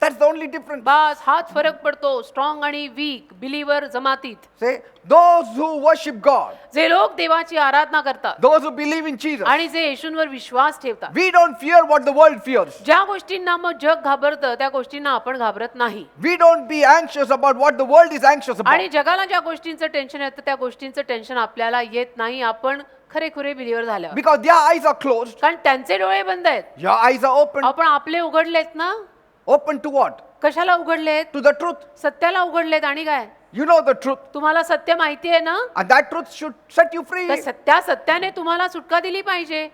That's the only difference. बस हाच फरक पडतो स्ट्रॉंग आणि वीक बिलीवर जमातीत. Say, those who worship God, जे लोक देवाची आराधना करतात those who believe in Jesus, आणि जे येशूंवर विश्वास ठेवतात, we don't fear what the world fears. ज्या गोष्टींना मग जग घाबरतं त्या गोष्टींना आपण घाबरत नाही. We don't be anxious about what the world is anxious about. आणि जगाला ज्या गोष्टींचं टेन्शन येतं त्या गोष्टींचं टेन्शन आपल्याला येत नाही आपण खरेखुरे बिलीवर झाल्यावर. Because their eyes are closed, कारण त्यांचे डोळे बंद आहेत, your eyes are open. आपण आपले उघडलेत ना. Open to what? कशाला उघडलेत? To the truth. सत्याला उघडलेत. आणि काय? You know the truth. तुम्हाला सत्य माहिती आहे ना, And that truth should set you free. तर सत्याने तुम्हाला सुटका दिली पाहिजे.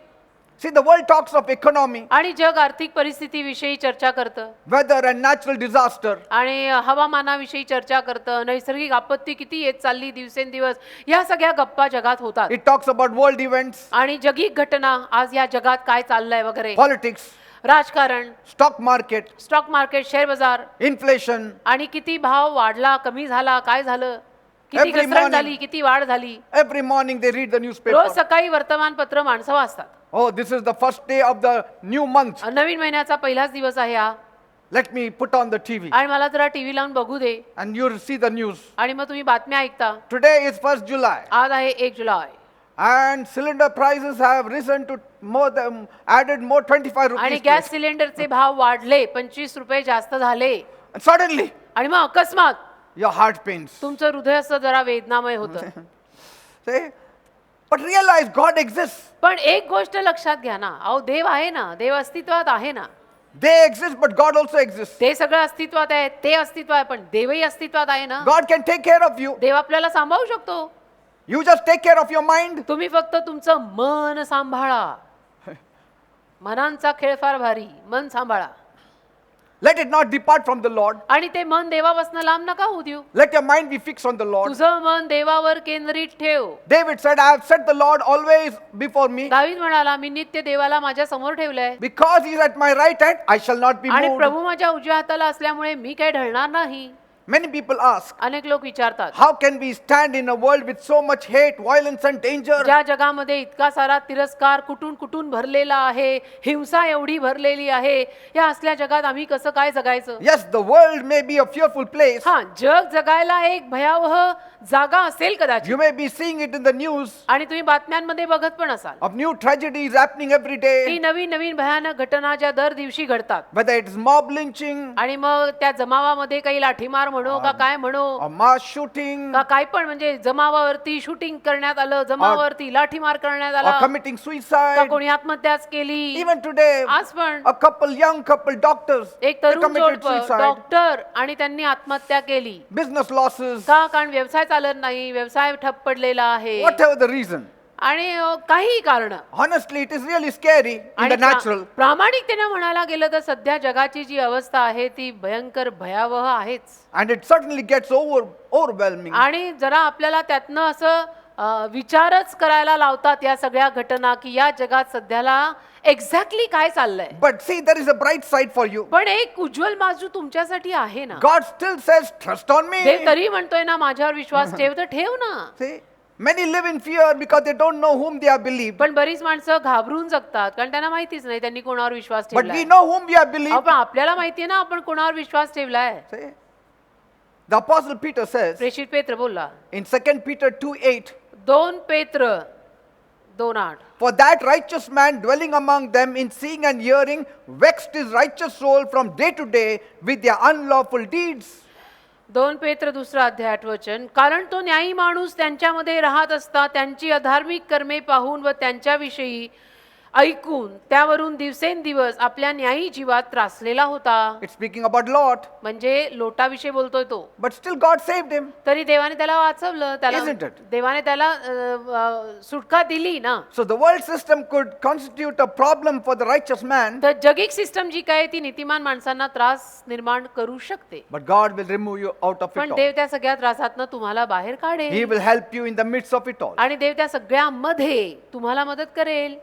See, the world talks of economy, आणि जग आर्थिक परिस्थितीविषयी चर्चा करतं weather and natural disaster. आणि हवामानाविषयी चर्चा करतं, नैसर्गिक आपत्ती किती येत चालली दिवसेंदिवस, या सगळ्या गप्पा जगात होतात. It talks about world events, आणि जगिक घटना, आज या जगात काय चाललंय वगैरे, politics, राजकारण, stock market, stock market, share बाजार, inflation. आणि किती भाव वाढला कमी झाला, काय झालं, किती Every घसरण morning. झाली, किती वाढ झाली. Every morning they read the rose newspaper. सकाळी वर्तमानपत्र माणसं वाचतात. Oh, this is the first day of the new month. नवीन महिन्याचा पहिलाच दिवस आहे हा. Let me put on the TV आणि मला जरा टीव्ही लावून बघू दे and you'll see the news. आणि मग तुम्ही बातम्या ऐकता. Today is 1st July आज आहे 1 जुलै and cylinder prices have risen to added more 25 आणि rupees. to gas it. सिलेंडरचे भाव वाढले, 25 रुपये जास्त झाले And suddenly आणि मग अकस्मात your heart pains. तुमचं हृदय असं जरा वेदनामय होतं. See? But realize God exists. पण एक गोष्ट लक्षात घ्या ना, अहो देव आहे ना, देव अस्तित्वात आहे ना. They exist, but God also exists. ते सगळं अस्तित्वात आहे, ते अस्तित्व आहे, पण देवही अस्तित्वात आहे ना. God can take care of you. देव आपल्याला सांभाळू शकतो. You just take care of your mind. तुम्ही फक्त तुमचं मन सांभाळा. मनांचा खेळ फार भारी, मन सांभाळा. Let it not depart from the Lord. आणि ते मन देवापासून लांब नका होऊ देऊ. Let your mind be fixed on the Lord. तुझं मन देवावर केंद्रित ठेव. David said, I have set the Lord always before me. दावीद म्हणाला, मी नित्य देवाला माझ्या समोर ठेवलंय Because he is at my right hand, I shall not be आणि moved. प्रभू माझ्या उजव्या हाताला असल्यामुळे मी काही ढळणार नाही. Many people ask, अनेक लोक विचारतात, how can we stand in a world with so much hate, violence and danger? ज्या जगामध्ये इतका सारा तिरस्कार कुठून कुठून भरलेला आहे, हिंसा एवढी भरलेली आहे, या असल्या जगात आम्ही कसं काय जगायचं? Yes, the world may be a fearful place. हा, जग जगायला एक भयावह जागा असेल कदाचित. You may be seeing it in the news आणि तुम्ही बातम्यांमध्ये बघत पण असाल of new tragedies happening every की day. नवीन नवीन भयानक घटना ज्या दर दिवशी घडतात. Whether it is mob lynching आणि मग त्या जमावामध्ये काही लाठीमार म्हणो का काय म्हणो or mass shooting का काय पण, म्हणजे जमावावरती शूटिंग करण्यात आलं, जमावावरती लाठीमार करण्यात or आला, committing का suicide. कोणी आत्महत्याच केली. Even today, आज पण a young couple, doctors, एक they तरुण committed जोडपं suicide. डॉक्टर आणि त्यांनी आत्महत्या केली. Business losses, का? कारण व्यवसाय चालत नाही, व्यवसाय ठप्प पडलेला आहे whatever the reason. आणि काही कारण. Honestly, it is really scary in आणि the natural. प्रामाणिकतेने म्हणायला गेलं तर सध्या जगाची जी अवस्था आहे ती भयंकर भयावह आहेच. And it certainly gets overwhelming. आणि जरा आपल्याला त्यातनं असं विचारच करायला लावतात या सगळ्या घटना की या जगात सध्याला एक्झॅक्टली काय चाललंय. But see, there is a bright side for you. पण एक उज्ज्वल बाजू तुमच्यासाठी आहे ना. God still says, trust on me. देव तरी म्हणतोय ना, माझ्यावर विश्वास ठेव, तर ठेव ना. See, many live in fear because they don't know whom they have believed. पण बरीच माणसं घाबरून जगतात कारण त्यांना माहितीच नाही त्यांनी कोणावर विश्वास But we ठेवलाय. know whom we have believed. पण आपल्याला माहितीये ना आपण कोणावर विश्वास ठेवलाय. See, the Apostle Peter says प्रेषित पेत्र बोलला in 2 Peter 2:8, 2 पेत्र 2:8, for that righteous man dwelling among them in seeing and hearing vexed his righteous soul from day to day with their unlawful deeds. 2 पेत्र 2 अध्याय 8 वचन, कारण तो न्यायी माणूस त्यांच्यामध्ये राहत असता त्यांची अधार्मिक कर्मे पाहून व त्यांच्याविषयी ऐकून त्यावरून दिवसेंदिवस आपल्या न्यायी जीवात त्रासलेला होता. It's speaking about Lot, म्हणजे लोटाविषयी बोलतोय तो. but still God saved him. तरी देवाने त्याला वाचवलं, त्याला Isn't it? देवाने त्याला सुटका दिली ना. So the world system could constitute a problem for the righteous man, तर जगिक सिस्टम जी काय ती नीतिमान माणसांना त्रास निर्माण करू शकते. but God will remove you out of पण it all. देव त्या सगळ्या त्रासातनं तुम्हाला बाहेर He काढेल will help you in the midst of it all. आणि देव त्या सगळ्यामध्ये तुम्हाला मदत करेल.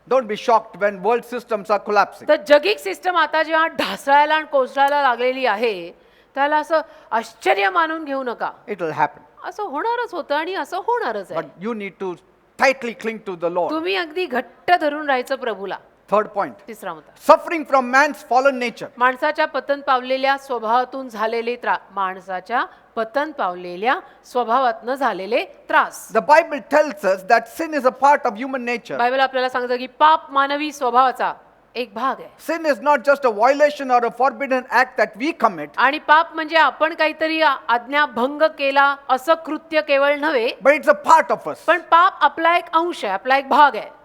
Don't be shocked when world systems are collapsing. तर जगिक सिस्टम आता जेव्हा ढासळायला आणि कोसळायला लागलेली आहे त्याला असं आश्चर्य मानून घेऊ नका. It will happen. असं होणारच होतं आणि असं होणारच आहे. But you need to tightly cling to the Lord. तुम्ही अगदी घट्ट धरून राहायचं प्रभूला. Third point, तिसरा मुद्दा, suffering from man's fallen nature. माणसाच्या पतन पावलेल्या स्वभावातून झालेले माणसाच्या पतन पावलेल्या स्वभावातनं झालेले त्रास. The Bible tells us that sin is a part of human nature. Bible आपल्याला सांगतं की पाप मानवी स्वभावाचा एक भाग आहे. Sin is not just a violation or a forbidden act that we commit, आणि पाप म्हणजे आपण काहीतरी आज्ञाभंग केला असं कृत्य केवळ नव्हे, but it's a part of us. पण पाप आपला एक अंश आहे, आपला एक भाग आहे.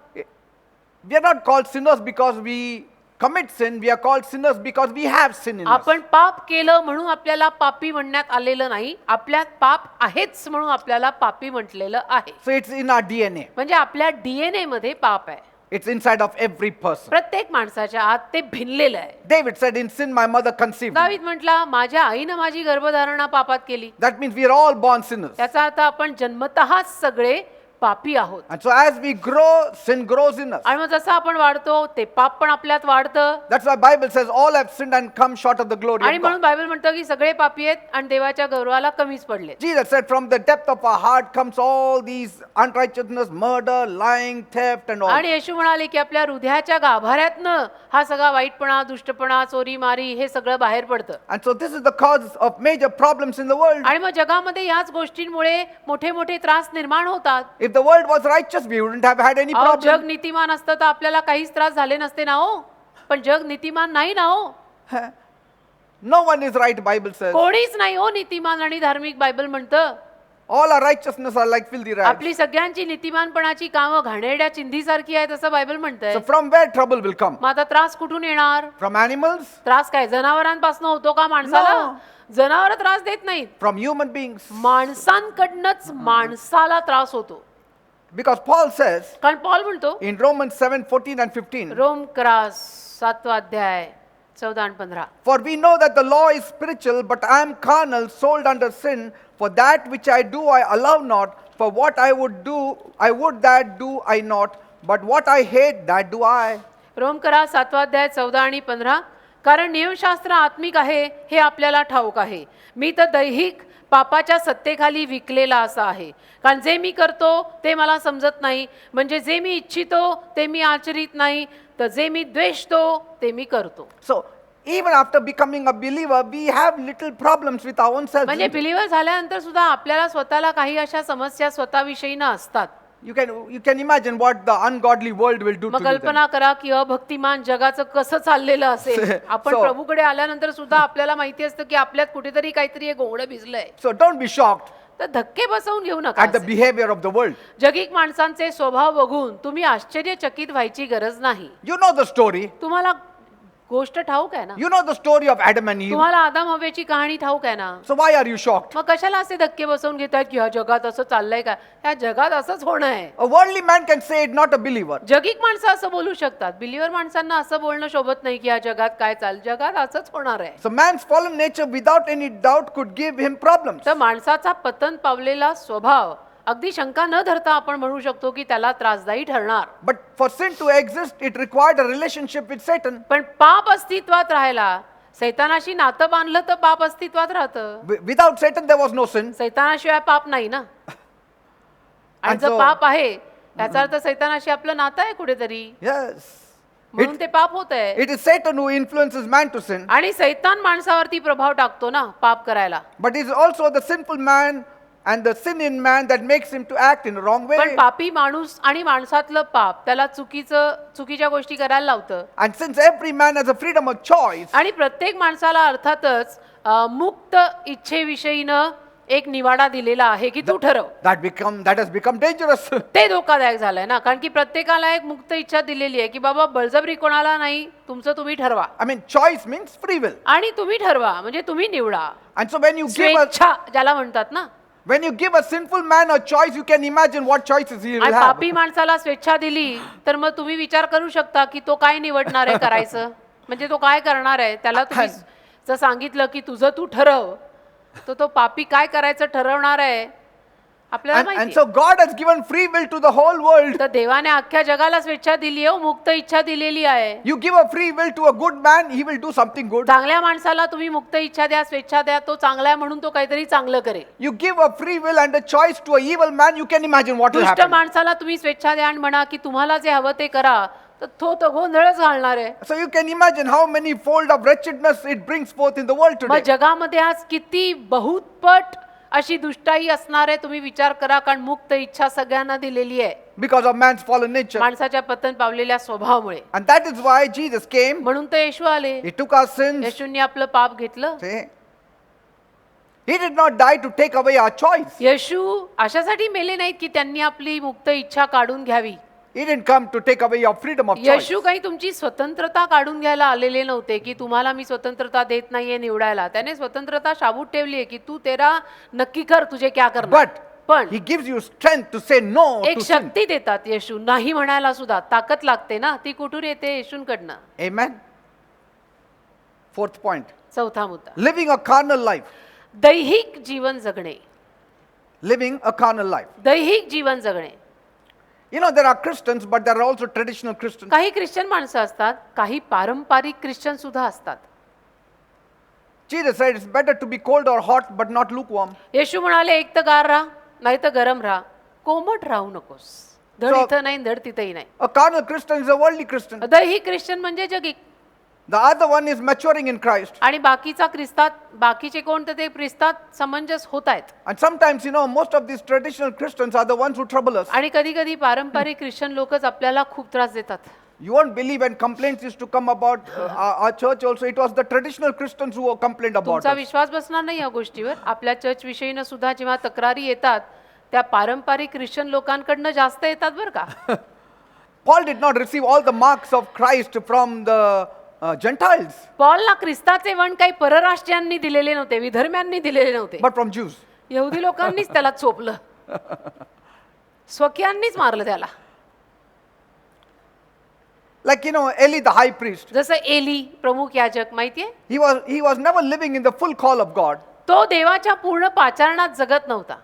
We are not called sinners because we commit sin. We are called sinners because we have sin in us. आपण पाप केलं म्हणून आपल्याला पापी म्हणण्यात आलेलं नाही, आपल्यात पाप आहेच म्हणून आपल्याला पापी म्हटलेलं आहे. So it's in our DNA. म्हणजे आपल्या DNA मध्ये पाप आहे. It's inside of every person. प्रत्येक माणसाच्या आत ते भिनलेलं आहे. David said, in sin my mother conceived me. दावीद म्हटला, माझ्या आईनं माझी गर्भधारणा पापात केली. That means we are all born sinners. त्याचा अर्थ आपण जन्मतःच सगळे पापी आहोत. And so as we grow, sin grows in us. आणि मग जसं आपण वाढतो ते पाप पण आपल्यात वाढतं. That's why Bible says all have sinned and come short of the glory आणि of म्हणून God. बायबल म्हणतं की सगळे पापी आहेत आणि देवाच्या गौरवाला कमीच पडले. Jesus said from the depth of our heart comes all these unrighteousness, murder, lying, theft and all. आणि येशू म्हणाले की आपल्या हृदयाच्या गाभाऱ्यातनं हा सगळा वाईटपणा, दुष्टपणा, चोरी मारी हे सगळं बाहेर पडतं. And so this is the cause of major problems in the world. आणि मग जगामध्ये याच गोष्टींमुळे मोठे मोठे त्रास निर्माण होतात. If the world was righteous, we wouldn't have had any अहो, problem. जग नीतिमान असतं तर आपल्याला काहीच त्रास झाले नसते ना हो. पण जग नीतिमान नाही ना हो. No one is right, Bible says. कोणीच नाही हो नीतिमान आणि धार्मिक. बायबल म्हणतं All our righteousness are like filthy rags. आपली सगळ्यांची नीतिमानपणाची कामं घाणेरड्या चिंधीसारखी आहेत असं बायबल म्हणतंय. So from where trouble will come? मग आता त्रास कुठून येणार? From animals? त्रास काय जनावरांपासून होतो का माणसाला? जनावर त्रास देत नाहीत. From human beings? माणसांकडनंच माणसाला त्रास होतो. Because Paul says कारण पॉल म्हणतो in Romans 7:14 and 15, रोम क्रास 7वा अध्याय 14 आणि 15. for we know that the law is spiritual, but I am carnal, sold under sin. For that which I do, I allow not. For what I would do, I would that do I not. But what I hate, that do I. रोम करा 7वा अध्याय 14 आणि 15. कारण नियमशास्त्र आत्मिक आहे हे आपल्याला ठाऊक आहे. मी तर दैहिक पापाच्या सत्तेखाली विकलेला असा आहे. कारण जे मी करतो ते मला समजत नाही. म्हणजे जे मी इच्छितो ते मी आचरित नाही, तर जे मी द्वेषतो ते मी करतो. So even after becoming a believer, we have little problems with our own selves. म्हणजे बिलीवर झाल्यानंतर सुद्धा आपल्याला स्वतःला काही अशा समस्या स्वतःविषयी असतात. You can imagine what the ungodly world will do मग to you then. कल्पना करा की अभक्तिमान जगाचं कसं चाललेलं असेल. आपण So- प्रभूकडे आल्यानंतर सुद्धा आपल्याला माहिती असतं की आपल्यात कुठेतरी काहीतरी एक घोंगडं भिजलंय. So don't be shocked तर धक्के बसवून घेऊ नका. at the behavior of the world. जगिक माणसांचे स्वभाव बघून तुम्ही आश्चर्यचकित व्हायची गरज नाही. You know the story. तुम्हाला गोष्ट ठाऊक आहे ना. You know the story of Adam and Eve. तुम्हाला आदम हव्याची कहाणी ठाऊक आहे ना. So why are you shocked? मग कशाला असे धक्के बसवून घेतात की ह्या जगात असं चाललंय का? ह्या जगात असंच होणं आहे. A worldly man can say it, not a believer. जगिक माणसं असं बोलू शकतात. बिलीवर माणसांना असं बोलणं शोभत नाही की ह्या जगात काय चाल, जगात असंच होणार आहे. So man's fallen nature without any doubt could give him problems. तर माणसाचा पतन पावलेला स्वभाव अगदी शंका न धरता आपण म्हणू शकतो की त्याला त्रासदायी ठरणार. But for sin to exist, it required a relationship with Satan. पण पाप अस्तित्वात राहायला सैतानाशी नातं बांधलं तर पाप अस्तित्वात राहतं. Without Satan, there was no sin. सैतानाशिवाय पाप नाही ना. आणि And जर so- पाप आहे त्याचा अर्थ सैतानाशी आपलं नातं आहे कुठेतरी, Yes. म्हणून ते पाप होत आहे. It is Satan who influences man to sin. आणि सैतान माणसावरती प्रभाव टाकतो ना पाप करायला. But it is also the sinful man and the sin in man that makes him to act in a wrong way. पण पापी माणूस आणि माणसातलं पाप त्याला चुकीच्या गोष्टी करायला लावतं. And since every man has a freedom of choice, आणि प्रत्येक माणसाला अर्थातच मुक्त इच्छेविषयीनं एक निवाडा दिलेला आहे की तू ठरव. that has become dangerous. ते धोकादायक झालंय ना. कारण की प्रत्येकाला एक मुक्त इच्छा दिलेली आहे की बाबा बळजबरी कोणाला नाही, तुमचं तुम्ही ठरवा. I mean, choice means free will. आणि तुम्ही ठरवा म्हणजे तुम्ही निवडा. And so when you give स्वेच्छा ज्याला म्हणतात ना. a sinful man a choice, you can imagine what choices he will आणि have. पापी माणसाला स्वेच्छा दिली तर मग तुम्ही विचार करू शकता की तो काय निवडणार आहे करायचं. म्हणजे तो काय करणार आहे. त्याला तुम्ही जर सांगितलं की तुझं तू ठरव, तर तो पापी काय करायचं ठरवणार आहे आपल्याला And माहिती. so God has given free will to the whole world. तर देवाने अख्ख्या जगाला स्वेच्छा दिली आहे, मुक्त इच्छा दिलेली आहे. You give a free will to a good man, he will do something good. चांगल्या माणसाला तुम्ही मुक्त इच्छा द्या, स्वेच्छा द्या, तो चांगला आहे म्हणून तो काहीतरी चांगलं करेल. You give a free will and a choice to a evil man, you can imagine what will दुष्ट happen. माणसाला तुम्ही स्वेच्छा द्या आणि म्हणा की तुम्हाला जे हवं ते करा, तर तो गोंधळच घालणार आहे. So you can imagine how many fold of wretchedness it brings forth in the world मग today. जगामध्ये आज किती बहुतपट अशी दुष्टाई असणार आहे तुम्ही विचार करा. कारण मुक्त इच्छा सगळ्यांना दिलेली आहे Because of man's fallen nature. माणसाच्या पतन पावलेल्या स्वभावामुळे. And that is why Jesus came. म्हणून तर येशू आले. He took our sins. येशूंनी आपलं पाप घेतलं. See? He did not die to take away our choice. येशू अशासाठी मेले नाहीत की त्यांनी आपली मुक्त इच्छा काढून घ्यावी. He didn't come to take away your freedom of choice. येशू काही तुमची स्वतंत्रता काढून घ्यायला आलेले नव्हते की तुम्हाला मी स्वतंत्रता देत नाहीये निवडायला. त्याने स्वतंत्रता शाबूत ठेवली आहे की तू तेरा नक्की कर तुझे क्या करणार. But पण he gives you strength to say no एक to sin. शक्ती देतात येशू. नाही म्हणायला सुद्धा ताकद लागते ना. ती कुठून येते? येशूंकडनं. Amen. Fourth point. चौथा मुद्दा, Living a carnal life. दैहिक जीवन जगणे. Living a carnal life. दैहिक जीवन जगणे. You know, there are Christians, but there are also traditional Christians. काही ख्रिश्चन माणसं असतात, काही पारंपरिक ख्रिश्चन सुद्धा असतात. Jesus said it's better to be cold or hot, but not lukewarm. येशू म्हणाले एक तर गार राहा नाही तर गरम राहा, कोमट राहू नकोस. धड So- इथं नाही धड तिथंही नाही. A carnal Christian is a worldly Christian. दैहिक ख्रिश्चन म्हणजे जगिक, The other one is maturing in Christ. आणि बाकीचा ख्रिस्तात, बाकीचे कोण तर ते ख्रिस्तात समंजस होत आहेत. And sometimes, you know, most of these traditional Christians are the ones who trouble us. आणि कधी कधी पारंपरिक ख्रिश्चन लोकच आपल्याला खूप त्रास देतात. You won't believe when complaints used to come about our church also, it was the traditional Christians who complained about तुमचा us. विश्वास बसणार नाही या गोष्टीवर. आपल्या चर्च विषयीनं सुद्धा जेव्हा तक्रारी येतात त्या पारंपरिक ख्रिश्चन लोकांकडनं जास्त येतात बरं का. Paul did not receive all the marks of Christ from the Gentiles, पॉलला ख्रिस्ताचे वण काही परराष्ट्रीयांनी दिलेले नव्हते, विधर्म्यांनी दिलेले नव्हते, but from Jews. यहुदी लोकांनीच त्याला चोपलं, स्वकीयांनीच मारलं त्याला. Like, you know, Eli the high priest, जसं एली प्रमुख याजक माहितीये, he was never living in the full call of God, तो देवाच्या पूर्ण पाचारणात जगत नव्हता.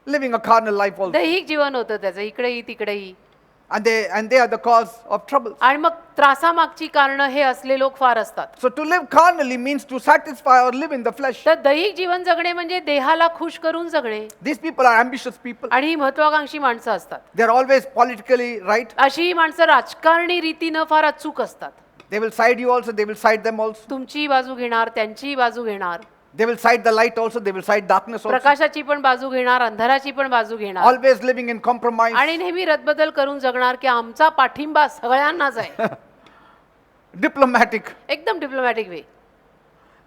living a carnal life also. दैहिक जीवन होतं त्याचं, इकडेही तिकडेही. And they are the cause of trouble. आणि मग त्रासामागची कारणं हे असले लोक फार असतात. So to live carnally means to satisfy or live in the flesh. तर दैहिक जीवन जगणे म्हणजे देहाला खुश करून जगणे. These people are ambitious people. आणि ही महत्वाकांक्षी माणसं असतात. They are always politically right. अशी ही माणसं राजकारणी रीतीनं फार अचूक असतात. They will side you also, they will side them also. तुमचीही बाजू घेणार, त्यांचीही बाजू घेणार, They will side the light also, they will side darkness also. प्रकाशाची पण बाजू घेणार, अंधाराची पण बाजू घेणार, Always living in compromise. आणि नेहमी रदबदल करून जगणार की आमचा पाठिंबा सगळ्यांनाच आहे. Diplomatic. एकदम diplomatic way.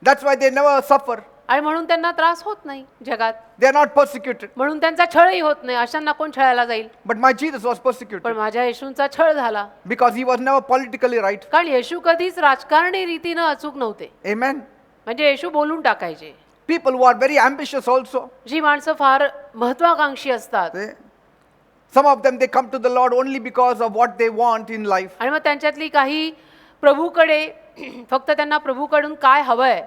That's why they never suffer. आणि म्हणून त्यांना त्रास होत नाही जगात, They are not persecuted. म्हणून त्यांचा छळही होत नाही. अशांना कोण छळायला जाईल? But my Jesus was पण persecuted माझ्या येशूंचा छळ झाला, because he was never politically right. कारण येशू कधीच राजकारणी रीतीनं अचूक नव्हते. Amen. म्हणजे येशू बोलून टाकायचे. People who are very ambitious also. जी माणसं फार महत्वाकांक्षी असतात Some of them, they come to the Lord only because of what they want in life. आणि मग त्यांच्यातली काही प्रभूकडे फक्त त्यांना प्रभूकडून काय हवंय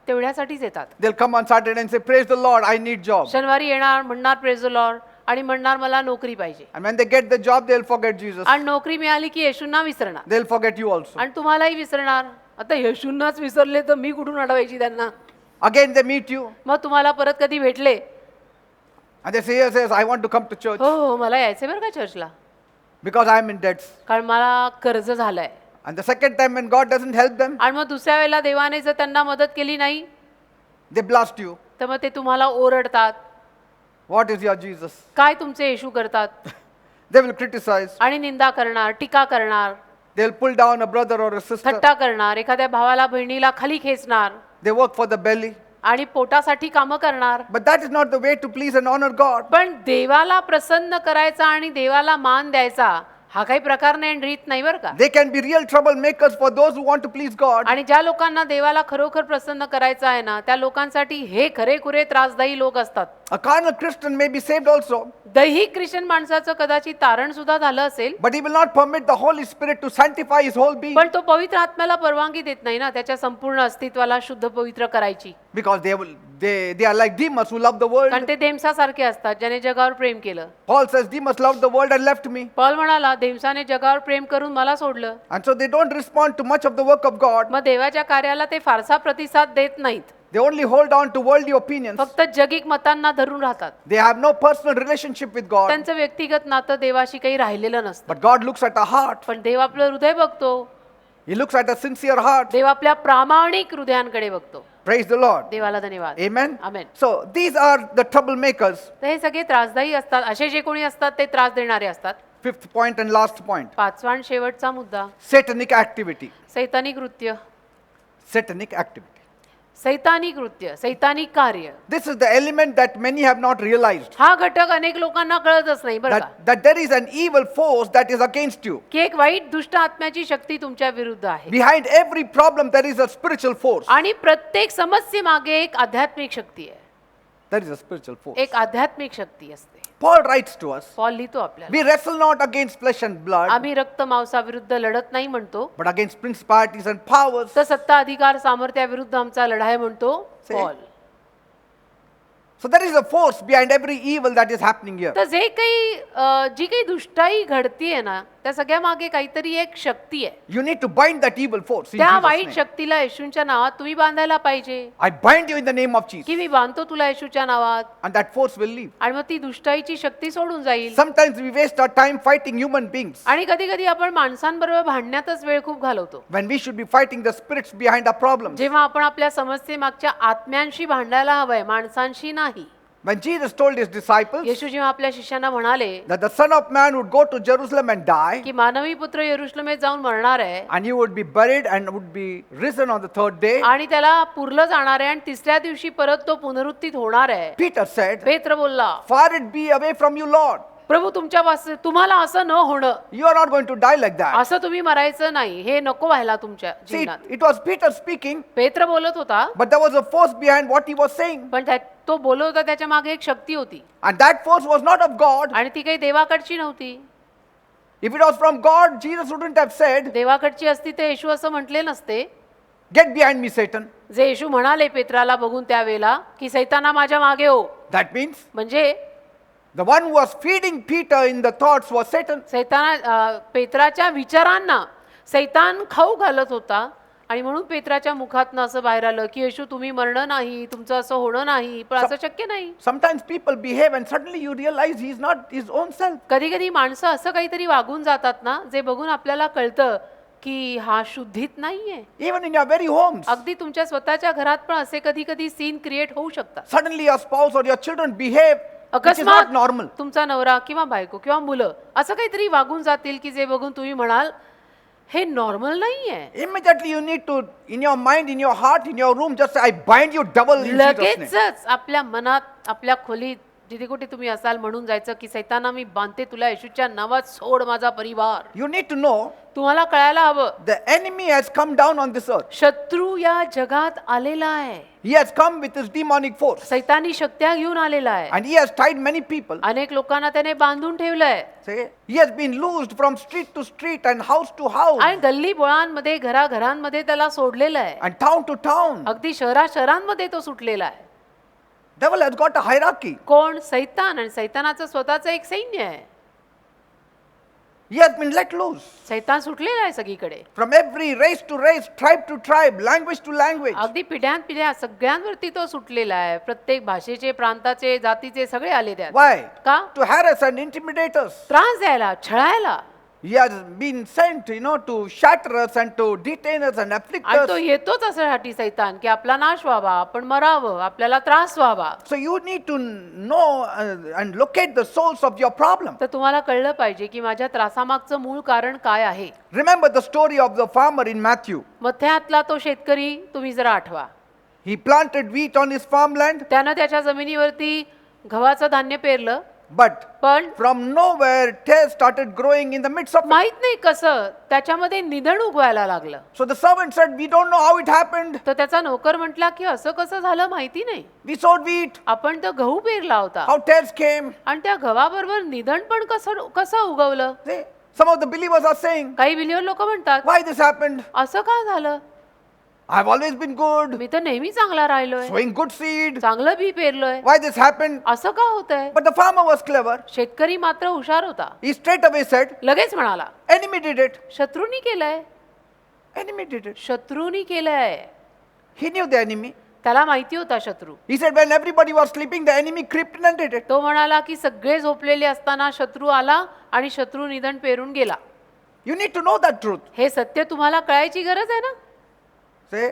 तेवढ्यासाठीच येतात. They'll come on Saturday and say, praise the Lord, I need job. शनिवारी येणार, म्हणणार प्रेज द लॉर्ड, आणि म्हणणार मला नोकरी पाहिजे. And when they get the job, they'll forget Jesus. आणि नोकरी मिळाली की येशूंना विसरणार, They'll forget you also. आणि तुम्हालाही विसरणार. आता येशूंनाच विसरले तर मी कुठून अडवायची त्यांना? Again they meet you मग तुम्हाला परत कधी भेटले, and they say, yes, I want to come to church हो हो मला यायचंय बरं का चर्चला, because I am in debts. कारण मला कर्ज झालंय. And the second time when God doesn't help them, आणि मग दुसऱ्या वेळेला देवाने जर त्यांना मदत केली नाही they blast you. तर मग ते तुम्हाला ओरडतात. What is your Jesus? काय तुमचे येशू करतात? They will criticize. आणि निंदा करणार, टीका करणार, They'll pull down a brother or a sister. थट्टा करणार, एखाद्या भावाला बहिणीला खाली खेचणार, They work for the belly. आणि पोटासाठी कामं करणार. But that is not the way to please and honor God. पण देवाला प्रसन्न करायचा आणि देवाला मान द्यायचा हा काही प्रकार नाही आणि रीत नाही बरं का. They can be real troublemakers for those who want to please God. आणि ज्या लोकांना देवाला खरोखर प्रसन्न करायचं आहे ना, त्या लोकांसाठी हे खरेखुरे त्रासदायी लोक असतात. A carnal Christian may be saved also, दैहिक ख्रिश्चन माणसाचं कदाचित तारण सुद्धा झालं असेल, but he will not permit the Holy Spirit to sanctify his whole being, पण तो पवित्र आत्म्याला परवानगी देत नाही ना त्याच्या संपूर्ण अस्तित्वाला शुद्ध पवित्र करायची. because they are like Demas who love the world. कारण ते देमसासारखे असतात ज्याने जगावर प्रेम केलं. Paul says Demas loved the world and left me. Paul म्हणाला देमसाने जगावर प्रेम करून मला सोडलं. And so they don't respond to much of the work of God. मग देवाच्या कार्याला ते फारसा प्रतिसाद देत नाहीत, They only hold on to worldly opinions. फक्त जगिक मतांना धरून राहतात. They have no personal relationship with God. त्यांचं व्यक्तिगत नातं देवाशी काही राहिलेलं नसतं. But God looks at our heart. पण देव आपलं हृदय बघतो. He looks at a sincere heart. देव आपल्या प्रामाणिक हृदयांकडे बघतो. Praise the Lord. देवाला धन्यवाद. Amen. Amen. So these are the troublemakers. तर हे सगळे त्रासदायी असतात. असे जे कोणी असतात ते त्रास देणारे असतात. Fifth point and last point. पाचवा आणि शेवटचा मुद्दा, Satanic activity. सैतानी कृत्य. Satanic activity. सैतानी कृत्य, सैतानी कार्य. This is the element that many have not realized. हा घटक अनेक लोकांना कळतच नाही बरं का, That there is an evil force that is against you. की एक वाईट दुष्ट आत्म्याची शक्ती तुमच्या विरुद्ध आहे. Behind every problem there is a spiritual force. आणि प्रत्येक समस्येमागे एक आध्यात्मिक शक्ती आहे. There is a spiritual force. एक आध्यात्मिक शक्ती असते. Paul writes to us, Paul लिहितो आपल्याला, we wrestle not against flesh and blood, आम्ही रक्त मांसाविरुद्ध लढत नाही म्हणतो, but against principalities and powers. तर सत्ता अधिकार सामर्थ्याविरुद्ध आमचा लढाई म्हणतो Say. Paul. So there is a force behind every evil that is happening here. तर जे काही जी काही दुष्टाई घडतीये ना त्या सगळ्या मागे काहीतरी एक शक्ती आहे. You need to bind that evil force in त्या Jesus' वाईट name. शक्तीला येशूच्या नावात तुम्ही बांधायला पाहिजे I bind you in the name of Jesus. की मी बांधतो तुला येशूच्या नावात And that force will leave. आणि मग ती दुष्टाईची शक्ती सोडून जाईल. Sometimes we waste our time fighting human beings आणि कधी कधी आपण माणसांबरोबर भांडण्यातच वेळ खूप घालवतो, when we should be fighting the spirits behind our problems. जेव्हा आपण आपल्या समस्येमागच्या आत्म्यांशी भांडायला हवंय, माणसांशी नाही. When Jesus told his disciples येशू जेव्हा आपल्या शिष्यांना म्हणाले that the Son of Man would go to Jerusalem and die, की मानवी पुत्र यरुशलेमेत जाऊन मरणार आहे and he would be buried and would be risen on the third day, आणि त्याला पुरलं जाणार आहे आणि तिसऱ्या दिवशी परत तो पुनरुत्थित होणार आहे, Peter said, पेत्र बोलला, "Far it be away from you, Lord. प्रभू तुमच्यापासून तुम्हाला असं न होणं, You are not going to die like that." असं तुम्ही मरायचं नाही, हे नको व्हायला तुमच्या See, जीवनात. it was Peter speaking, पेत्र बोलत होता, but there was a force behind what he was saying. पण तो बोलत होता त्याच्या मागे एक शक्ती होती And that force was not of God. आणि ती काही देवाकडची नव्हती. If it was from God, Jesus wouldn't have said, देवाकडची असती तर येशू असं म्हटले नसते. "Get behind me, Satan." जे येशू म्हणाले पेत्राला बघून त्यावेळेला की सैताना माझ्या मागे हो, That means म्हणजे the one who was feeding Peter in the thoughts was Satan. पेत्राच्या विचारांना सैतान खाऊ घालत होता आणि म्हणून पेत्राच्या मुखातनं असं बाहेर आलं की येशू तुम्ही मरणं नाही, तुमचं असं होणं नाही, पण असं शक्य नाही. Sometimes people behave and suddenly you realize he's not his own self. कधी कधी माणसं असं काहीतरी वागून जातात ना, जे बघून आपल्याला कळतं की हा शुद्धीत नाहीये. Even in your very homes, अगदी तुमच्या स्वतःच्या घरात पण असे कधी कधी सीन क्रिएट होऊ शकतात. suddenly your spouse or your children behave which is not अकस्मात normal. तुमचा नवरा किंवा बायको किंवा मुलं असं काहीतरी वागून जातील की जे बघून तुम्ही म्हणाल हे नॉर्मल नाहीये. Immediately you need to, in your mind, in your heart, in your room, just say, "I bind you devil in Jesus' name." लगेचच आपल्या मनात आपल्या खोलीत जिथे कुठे तुम्ही असाल म्हणून जायचं की सैताना मी बांधते तुला येशूच्या नावात, सोड माझा परिवार. You need to know तुम्हाला कळायला हवं the enemy has come down on this earth. शत्रू या जगात आलेला आहे, He has come with his demonic force. सैतानी शक्त्या घेऊन आलेला आहे. And he has tied many people. अनेक लोकांना त्याने बांधून ठेवलंय Say, he has been loosed from street to street and house to house आणि गल्ली बोळांमध्ये घराघरांमध्ये त्याला सोडलेलं आहे. and town to town. अगदी शहरांमध्ये तो सुटलेला आहे. Devil has got a hierarchy. कोण? सैतान. आणि सैतानाचं स्वतःचं एक सैन्य आहे. He has been let loose सैतान सुटलेला आहे सगळीकडे, from every race to race, tribe to tribe, language to language. अगदी पिढ्यान पिढ्या सगळ्यांवरती तो सुटलेला आहे. प्रत्येक भाषेचे, प्रांताचे, जातीचे सगळे आले त्यात. Why? का? To harass and intimidate us. त्रास द्यायला, छळायला. He has been sent, to shatter us and to detain us and afflict आणि तो us. येतोच अशासाठी सैतान की आपला नाश व्हावा, आपण मरावं, आपल्याला त्रास व्हावा. So you need to know and locate the source of your problem. तर तुम्हाला कळलं पाहिजे की माझ्या त्रासामागचं मूळ कारण काय आहे. Remember the story of the farmer in Matthew. मध्यातला तो शेतकरी तुम्ही जरा आठवा. He planted wheat on his farmland, त्यानं त्याच्या जमिनीवरती गव्हाचं धान्य पेरलं, but पण from nowhere tares started growing in the midst of it. माहित नाही कसं त्याच्यामध्ये निधन उगवायला लागलं. So the servant said, "We don't know how it happened. तर त्याचा नोकर म्हटला की असं कसं झालं माहिती नाही, We sowed wheat. आपण तर गहू पेरला होता How tares came?" आणि त्या गव्हाबरोबर निधन पण कसं कसं उगवलं. See, some of the believers are saying, काही बिलियन लोक म्हणतात "Why this happened? असं का झालं, I've always been good, मी तर नेहमी चांगला राहिलोय, sowing good seed. चांगलं बी पेरलोय, Why this happened?" असं का होतंय. But the farmer was clever. शेतकरी मात्र हुशार होता. He straight away said, लगेच म्हणाला, "Enemy did it. शत्रूनी केलंय, Enemy did it." शत्रूनी केलंय. He knew the enemy. त्याला माहिती होता शत्रू. He said, when everybody was sleeping, the enemy crept in and did it. तो म्हणाला की सगळे झोपलेले असताना शत्रू आला आणि शत्रू निधन पेरून गेला. You need to know that truth. हे सत्य तुम्हाला कळायची गरज आहे ना. See?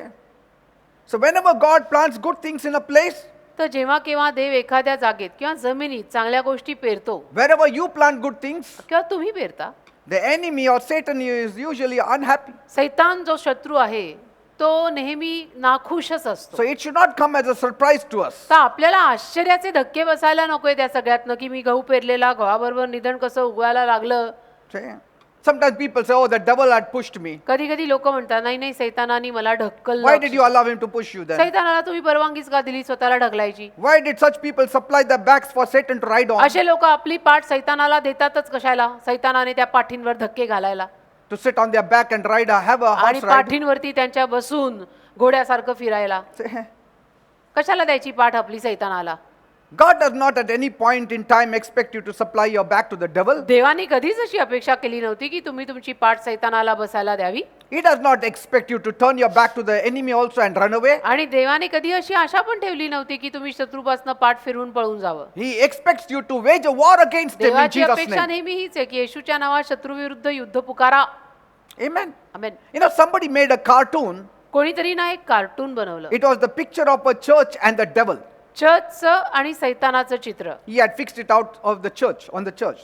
So whenever God plants good things in a place, तर जेव्हा केव्हा देव एखाद्या जागेत किंवा जमिनीत चांगल्या गोष्टी पेरतो wherever you plant good things, किंवा तुम्ही पेरता, the enemy or Satan is usually unhappy. सैतान जो शत्रू आहे तो नेहमी नाखुशच असतो. So it should not come as a surprise to us. तर आपल्याला आश्चर्याचे धक्के बसायला नकोय त्या सगळ्यातनं की मी गहू पेरलेला गव्हाबरोबर निधन कसं उगवायला लागलं. See? Sometimes people say, "Oh, the devil had pushed me." कधी कधी लोक म्हणतात नाही नाही सैतानाने मला Why did ढकललं. you allow him to push you then? सैतानाला तुम्ही परवानगीच का दिली स्वतःला ढकलायची. Why did such people supply their backs for Satan to ride on? असे लोक आपली पाठ सैतानाला देतातच कशाला, सैतानाने त्या पाठींवर धक्के घालायला To sit on their back and ride have a आणि horse ride? पाठींवरती त्यांच्या बसून घोड्यासारखं फिरायला. See? कशाला द्यायची पाठ आपली सैतानाला. God does not at any point in time expect you to supply your back to the devil. देवाने कधीच अशी अपेक्षा केली नव्हती की तुम्ही तुमची पाठ सैतानाला बसायला द्यावी. He does not expect you to turn your back to the enemy also and run away. आणि देवाने कधी अशी आशा पण ठेवली नव्हती की तुम्ही शत्रूपासून पाठ फिरवून पळून जावं. He expects you to wage a war against him in देवाची Jesus' अपेक्षा name. नेहमी हीच आहे की येशूच्या नावात शत्रूविरुद्ध युद्ध पुकारा. Amen. Amen. You know, somebody made a cartoon. कोणीतरी ना एक कार्टून बनवलं, It was the picture of a church and the devil. चर्चचं आणि सैतानाचं चित्र He had fixed it out of the church, on the church,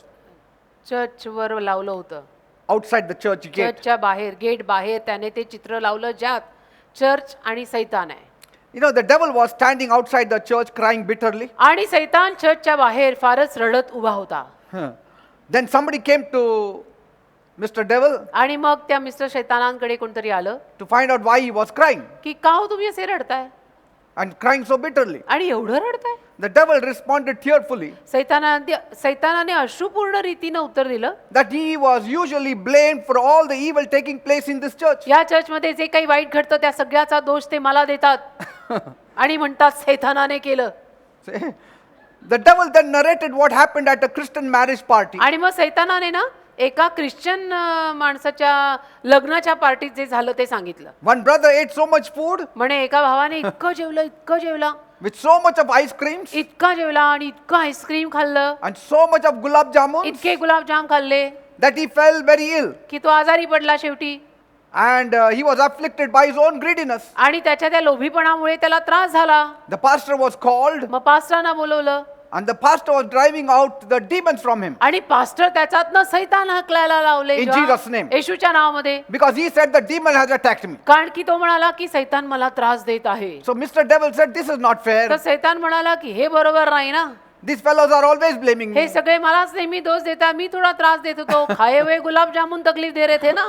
चर्चवर लावलं होतं. outside the church gate. चर्चच्या बाहेर, गेट बाहेर त्याने ते चित्र लावलं ज्यात चर्च आणि सैतान आहे. You know, the devil was standing outside the church crying bitterly. आणि सैतान चर्चच्या बाहेर फारच रडत उभा होता. Then somebody came to Mr. Devil आणि मग त्या मिस्टर शैतानांकडे कोणतरी आलं to find out why he was crying की का हो तुम्ही असे रडताय and crying so bitterly. आणि एवढं रडताय. The devil responded tearfully सैतानाने अश्रुपूर्ण रीतीनं उत्तर दिलं that he was usually blamed for all the evil taking place in this church. या चर्चमध्ये जे काही वाईट घडतं त्या सगळ्याचा दोष ते मला देतात आणि म्हणतात सैतानाने केलं. The devil then narrated what happened at a Christian marriage party. आणि मग सैतानाने ना एका ख्रिश्चन माणसाच्या लग्नाच्या पार्टीत जे झालं ते सांगितलं. One brother ate so much food म्हणे एका भावाने इतकं जेवला with so much of ice creams इतका जेवला आणि इतकं आईस्क्रीम खाल्लं, and so much of gulab jamuns इतके गुलाबजाम खाल्ले that he fell very ill की तो आजारी पडला शेवटी. and he was afflicted by his own greediness. आणि त्याच्या त्या लोभीपणामुळे त्याला त्रास झाला. The pastor was called मग पास्टरांना बोलवलं and the pastor was driving out the demons from him आणि पास्टर त्याच्यातनं सैतान हाकलायला लावले In Jesus' name. येशूच्या नावामध्ये. because he said the demon has attacked me. कारण की तो म्हणाला की सैतान मला त्रास देत आहे. So Mr. Devil said, this is not तर fair. सैतान म्हणाला की हे बरोबर नाही ना, These fellows are always blaming हे me. सगळे मलाच नेहमी दोष देतात, मी थोड़ा त्रास देत होतो. खाए हुए गुलाब जामुन तकलीफ दे रहे थे ना,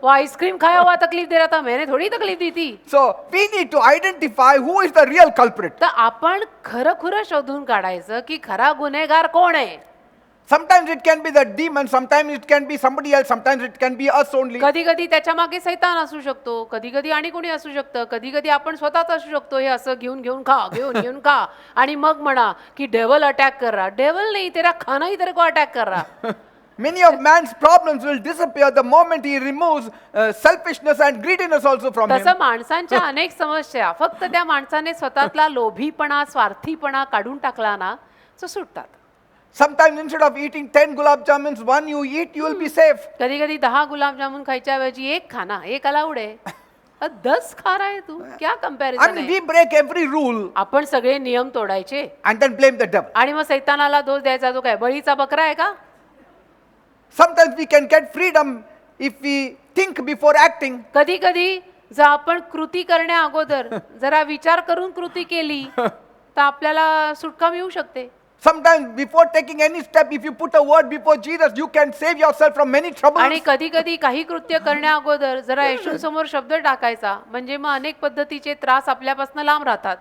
वो आइसक्रीम खाया हुआ तकलीफ दे रहा था, मैंने थोड़ी तकलीफ दी थी. So we need to identify who is the real culprit. तर आपण खरं शोधून काढायचं की खरा गुन्हेगार कोण आहे. Sometimes it can be the demon, sometimes it can be somebody else, sometimes it can be us only. कधी कधी त्याच्या मागे सैतान असू शकतो, कधी कधी आणि कोणी असू शकतं, कधी कधी आपण स्वतःच असू शकतो. हे असं घेऊन खा आणि मग म्हणा की डेव्हल अटॅक कर रहा. डेव्हल नाही, तेरा खाना ही तेरे को अटॅक कर रहा. Many of man's problems will disappear the moment he removes selfishness and greediness also from him. तसं माणसांच्या अनेक समस्या फक्त त्या माणसाने स्वतःतला लोभीपणा, स्वार्थीपणा काढून टाकला ना, तर सुटतात. Sometimes instead of eating 10 gulab jamuns, one you eat, you will be safe. कधी कधी 10 गुलाबजामुन खायच्या ऐवजी एक खाना, एक अलाउड आहे. 10 खा रहा है तू, क्या I कंपॅरिझन mean, आहे. we break every rule आपण सगळे नियम तोडायचे and then blame the devil. आणि मग सैतानाला दोष द्यायचा. तो काय बळीचा बकरा आहे का? Sometimes we can get freedom if we think before acting. कधी कधी जर आपण कृती करण्या अगोदर जरा विचार करून कृती केली तर आपल्याला सुटका मिळू शकते. Sometimes before taking any step, if you put a word before Jesus, you can save yourself from many troubles. आणि कधी कधी काही कृत्य करण्या अगोदर जरा येशूसमोर शब्द टाकायचा म्हणजे मग अनेक पद्धतीचे त्रास आपल्यापासून लांब राहतात.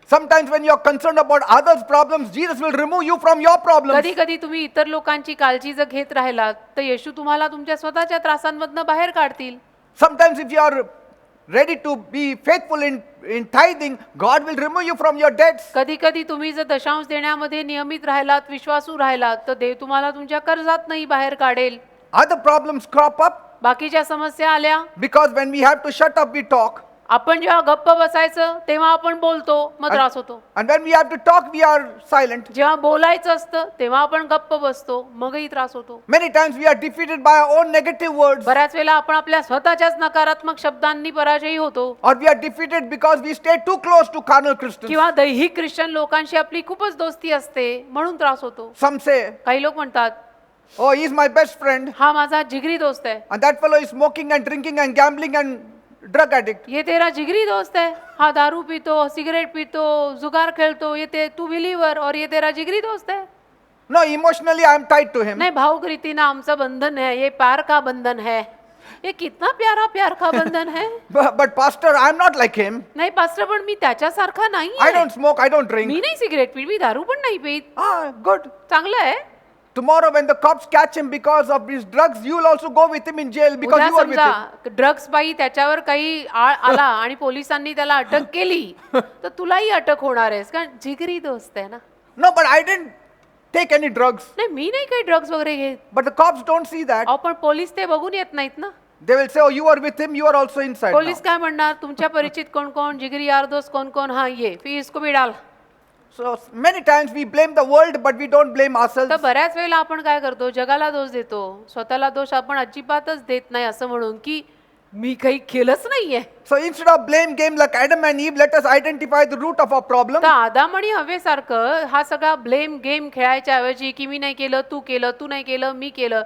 Sometimes when you are concerned about others' problems, Jesus will remove you from your problems. कधी कधी तुम्ही इतर लोकांची काळजी जर घेत राहिलात तर येशू तुम्हाला तुमच्या स्वतःच्या त्रासांमधनं बाहेर काढतील. Sometimes if you are ready to be faithful in tithing, God will remove you from your debts. कधी कधी तुम्ही जर दशांश देण्यामध्ये नियमित राहिलात, विश्वासू राहिलात तर देव तुम्हाला तुमच्या कर्जात नाही बाहेर काढेल. Other problems crop up बाकीच्या समस्या आल्या because when we have to shut up, we talk. आपण जेव्हा गप्प बसायचं तेव्हा आपण बोलतो, मग त्रास होतो. And when we have to talk, we are silent. जेव्हा बोलायचं असतं तेव्हा आपण गप्प बसतो, मगही त्रास होतो. Many times we are defeated by our own negative words, बऱ्याच वेळेला आपण आपल्या स्वतःच्याच नकारात्मक शब्दांनी पराजयी होतो. or we are defeated because we stay too close to carnal Christians. किंवा दैहिक ख्रिश्चन लोकांशी आपली खूपच दोस्ती असते म्हणून त्रास होतो. Some say, काही लोक म्हणतात oh, he is my best friend, हा माझा जिगरी दोस्त है, and that fellow is smoking and drinking and gambling and drug addict. ये तेरा जिगरी दोस्त है, हा दारू पीतो, सिगरेट पीतो, जुगार खेळतो, ये ते तू बिलीवर और ये तेरा जिगरी दोस्त है. No, emotionally I am tied to him. नहीं, भावुक रीति ना आमचा बंधन है, ये प्यार का बंधन है. ये कितना प्यारा प्यार का बंधन है. But pastor, I am not like him. नाही पास्टर, पण मी त्याच्यासारखा नाही I आहे. don't smoke, I don't drink. मी नाही सिगरेट पीत, मी दारू पण नाही पीत. Ah, good. चांगलं आहे. Tomorrow when the cops catch him because of his drugs, you will also go with him in jail because उद्या you are with him. समजा ड्रग्स बाई त्याच्यावर काही आळ आला आणि पोलिसांनी त्याला अटक केली तर तुलाही अटक होणार आहेस, कारण जिगरी दोस्त आहे ना. No, but I didn't take any drugs. नाही मी नाही काही ड्रग्ज वगैरे घेत. But the cops don't see that. अहो पण पोलीस ते बघून येत नाहीत ना. They will say, oh, you are with him, you are also inside police now. काय म्हणणार, तुमच्या परिचित कोण कोण, जिगरी यार दोस्त कोण कोण, हा ये फिर इसको भी डाल. So many times we blame the world, but we don't blame ourselves. तर बऱ्याच वेळेला आपण काय करतो, जगाला दोष देतो, स्वतःला दोष आपण अजिबातच देत नाही, असं म्हणून की मी काही केलंच नाहीये. So instead of blame game like Adam and Eve, let us identify the root of our problem. तर आदाम आणि हवेसारखं हा सगळा ब्लेम गेम खेळायच्या ऐवजी की मी नाही केलं, तू नाही केलं, मी केलं,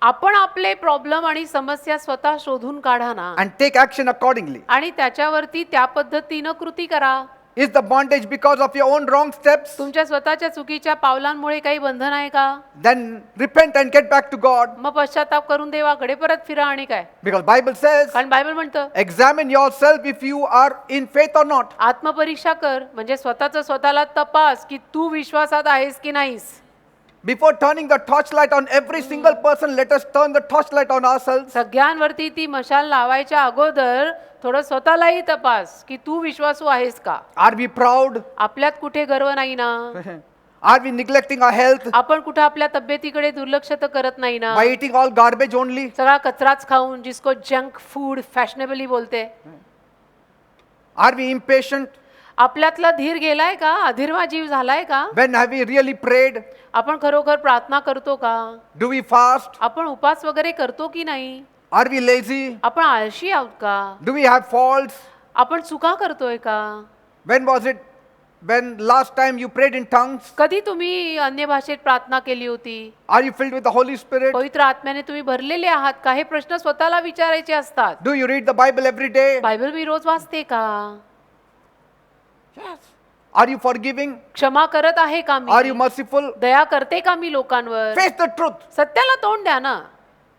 आपण आपले प्रॉब्लेम आणि समस्या स्वतः शोधून काढा ना And take action accordingly. आणि त्याच्यावरती त्या पद्धतीनं कृती करा. Is the bondage because of your own wrong steps? तुमच्या स्वतःच्या चुकीच्या पावलांमुळे काही बंधन आहे का? Then repent and get back to God. मग पश्चाताप करून देवाकडे परत फिरा. आणि काय, Because Bible says, कारण बायबल म्हणतं examine yourself if you are in faith or not. आत्मपरीक्षा कर, म्हणजे स्वतःला तपास की तू विश्वासात आहेस की नाहीस. Before turning the torchlight on every single person, let us turn the torchlight on ourselves. सगळ्यांवरती ती मशाल लावायच्या अगोदर थोडं स्वतःलाही तपास की तू विश्वासू आहेस का. Are we proud? आपल्यात कुठे गर्व नाही ना. Are we neglecting our health आपण कुठे आपल्या तब्येतीकडे दुर्लक्ष तर करत नाही ना. by eating all garbage only? सगळा कचराच खाऊन, जिसको जंक फूड फॅशनेबली बोलते. Are we impatient? आपल्यातला धीर गेलाय का, अधीरवा जीव झालाय का. When have we really prayed? आपण खरोखर प्रार्थना करतो का. Do we fast? आपण उपास वगैरे करतो की नाही. Are we lazy? आपण आळशी आहोत का. Do we have faults? आपण चुका करतोय का. When was it? When last time you prayed in tongues? कधी तुम्ही अन्य भाषेत प्रार्थना केली होती. Are you filled with the Holy Spirit? पवित्र आत्म्याने तुम्ही भरलेले आहात का. हे प्रश्न स्वतःला विचारायचे असतात. Do you read the Bible every day? Bible मी रोज वाचते का. Yes. Are you forgiving? क्षमा करत आहे का Are you मी. merciful? दया करते का मी लोकांवर. Face the truth सत्याला तोंड द्या ना.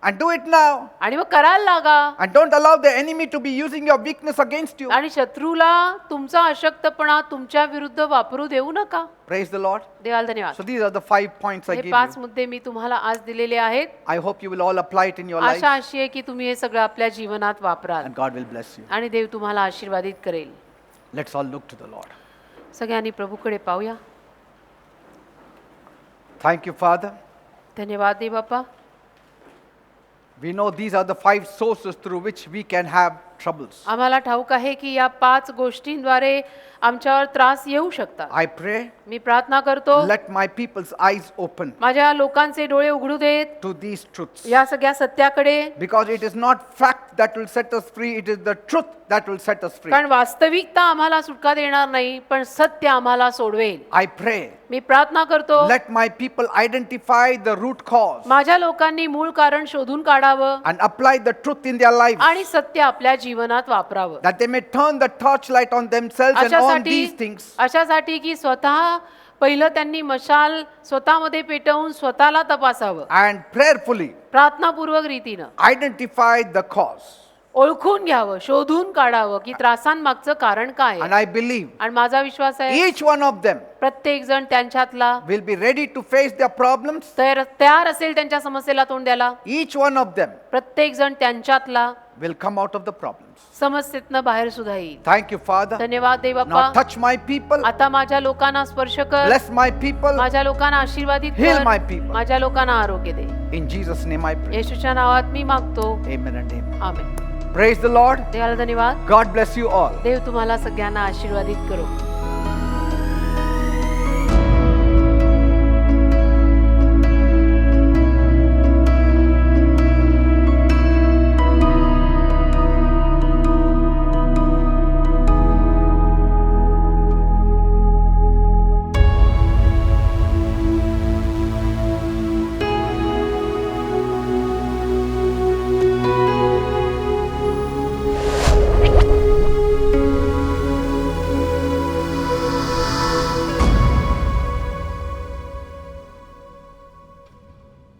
and do it now. आणि मग करायला लागा. And don't allow the enemy to be using your weakness against you. आणि शत्रूला तुमचा अशक्तपणा तुमच्या विरुद्ध वापरू देऊ नका. Praise the Lord. देवाला धन्यवाद. So these are the 5 points I हे gave 5 you. मुद्दे मी तुम्हाला आज दिलेले आहेत. I hope you will all apply it in your life आशा अशी आहे की तुम्ही हे सगळं आपल्या जीवनात वापराल and God will bless you. आणि देव तुम्हाला आशीर्वादित करेल. Let's all look to the Lord. सगळ्यांनी प्रभूकडे पाहूया. Thank you, Father. धन्यवाद देव बाप्पा. We know these are the 5 sources through which we can have troubles. आम्हाला ठाऊक आहे की या 5 गोष्टींद्वारे आमच्यावर त्रास येऊ शकतात. I pray, मी प्रार्थना करतो, let my people's eyes open माझ्या लोकांचे डोळे उघडू देत to these truths. या सगळ्या सत्याकडे. Because it is not fact that will set us free, it is the truth that will set us free. कारण वास्तविकता आम्हाला सुटका देणार नाही, पण सत्य आम्हाला सोडवेल. I pray, मी प्रार्थना करतो, let my people identify the root cause माझ्या लोकांनी मूळ कारण शोधून काढावं and apply the truth in their lives, आणि सत्य आपल्या जीवनात वापरावं. that they may turn the torchlight on themselves and on these things, अशासाठी की स्वतः पहिलं त्यांनी मशाल स्वतःमध्ये पेटवून स्वतःला तपासावं. and prayerfully प्रार्थनापूर्वक रीतीनं identify the cause. ओळखून घ्यावं, शोधून काढावं की त्रासांमागचं कारण काय And आहे. I believe आणि माझा विश्वास आहे each one of them प्रत्येक जण त्यांच्यातला will be ready to face their problems. तयार असेल त्यांच्या समस्येला तोंड द्यायला. Each one of them प्रत्येक जण त्यांच्यातला will come out of the problems. समस्येतनं बाहेर सुद्धा येईल. Thank you, Father. धन्यवाद देव Now Bappa. touch my people, आता माझ्या लोकांना स्पर्श कर. bless my people. माझ्या लोकांना आशीर्वादित Heal कर. my people. माझ्या लोकांना आरोग्य दे. In Jesus' name I pray. येशूच्या नावात मी मागतो. Amen and amen. Amen. Praise the Lord. देवाला धन्यवाद. God bless you all. देव तुम्हाला सगळ्यांना आशीर्वादित करो.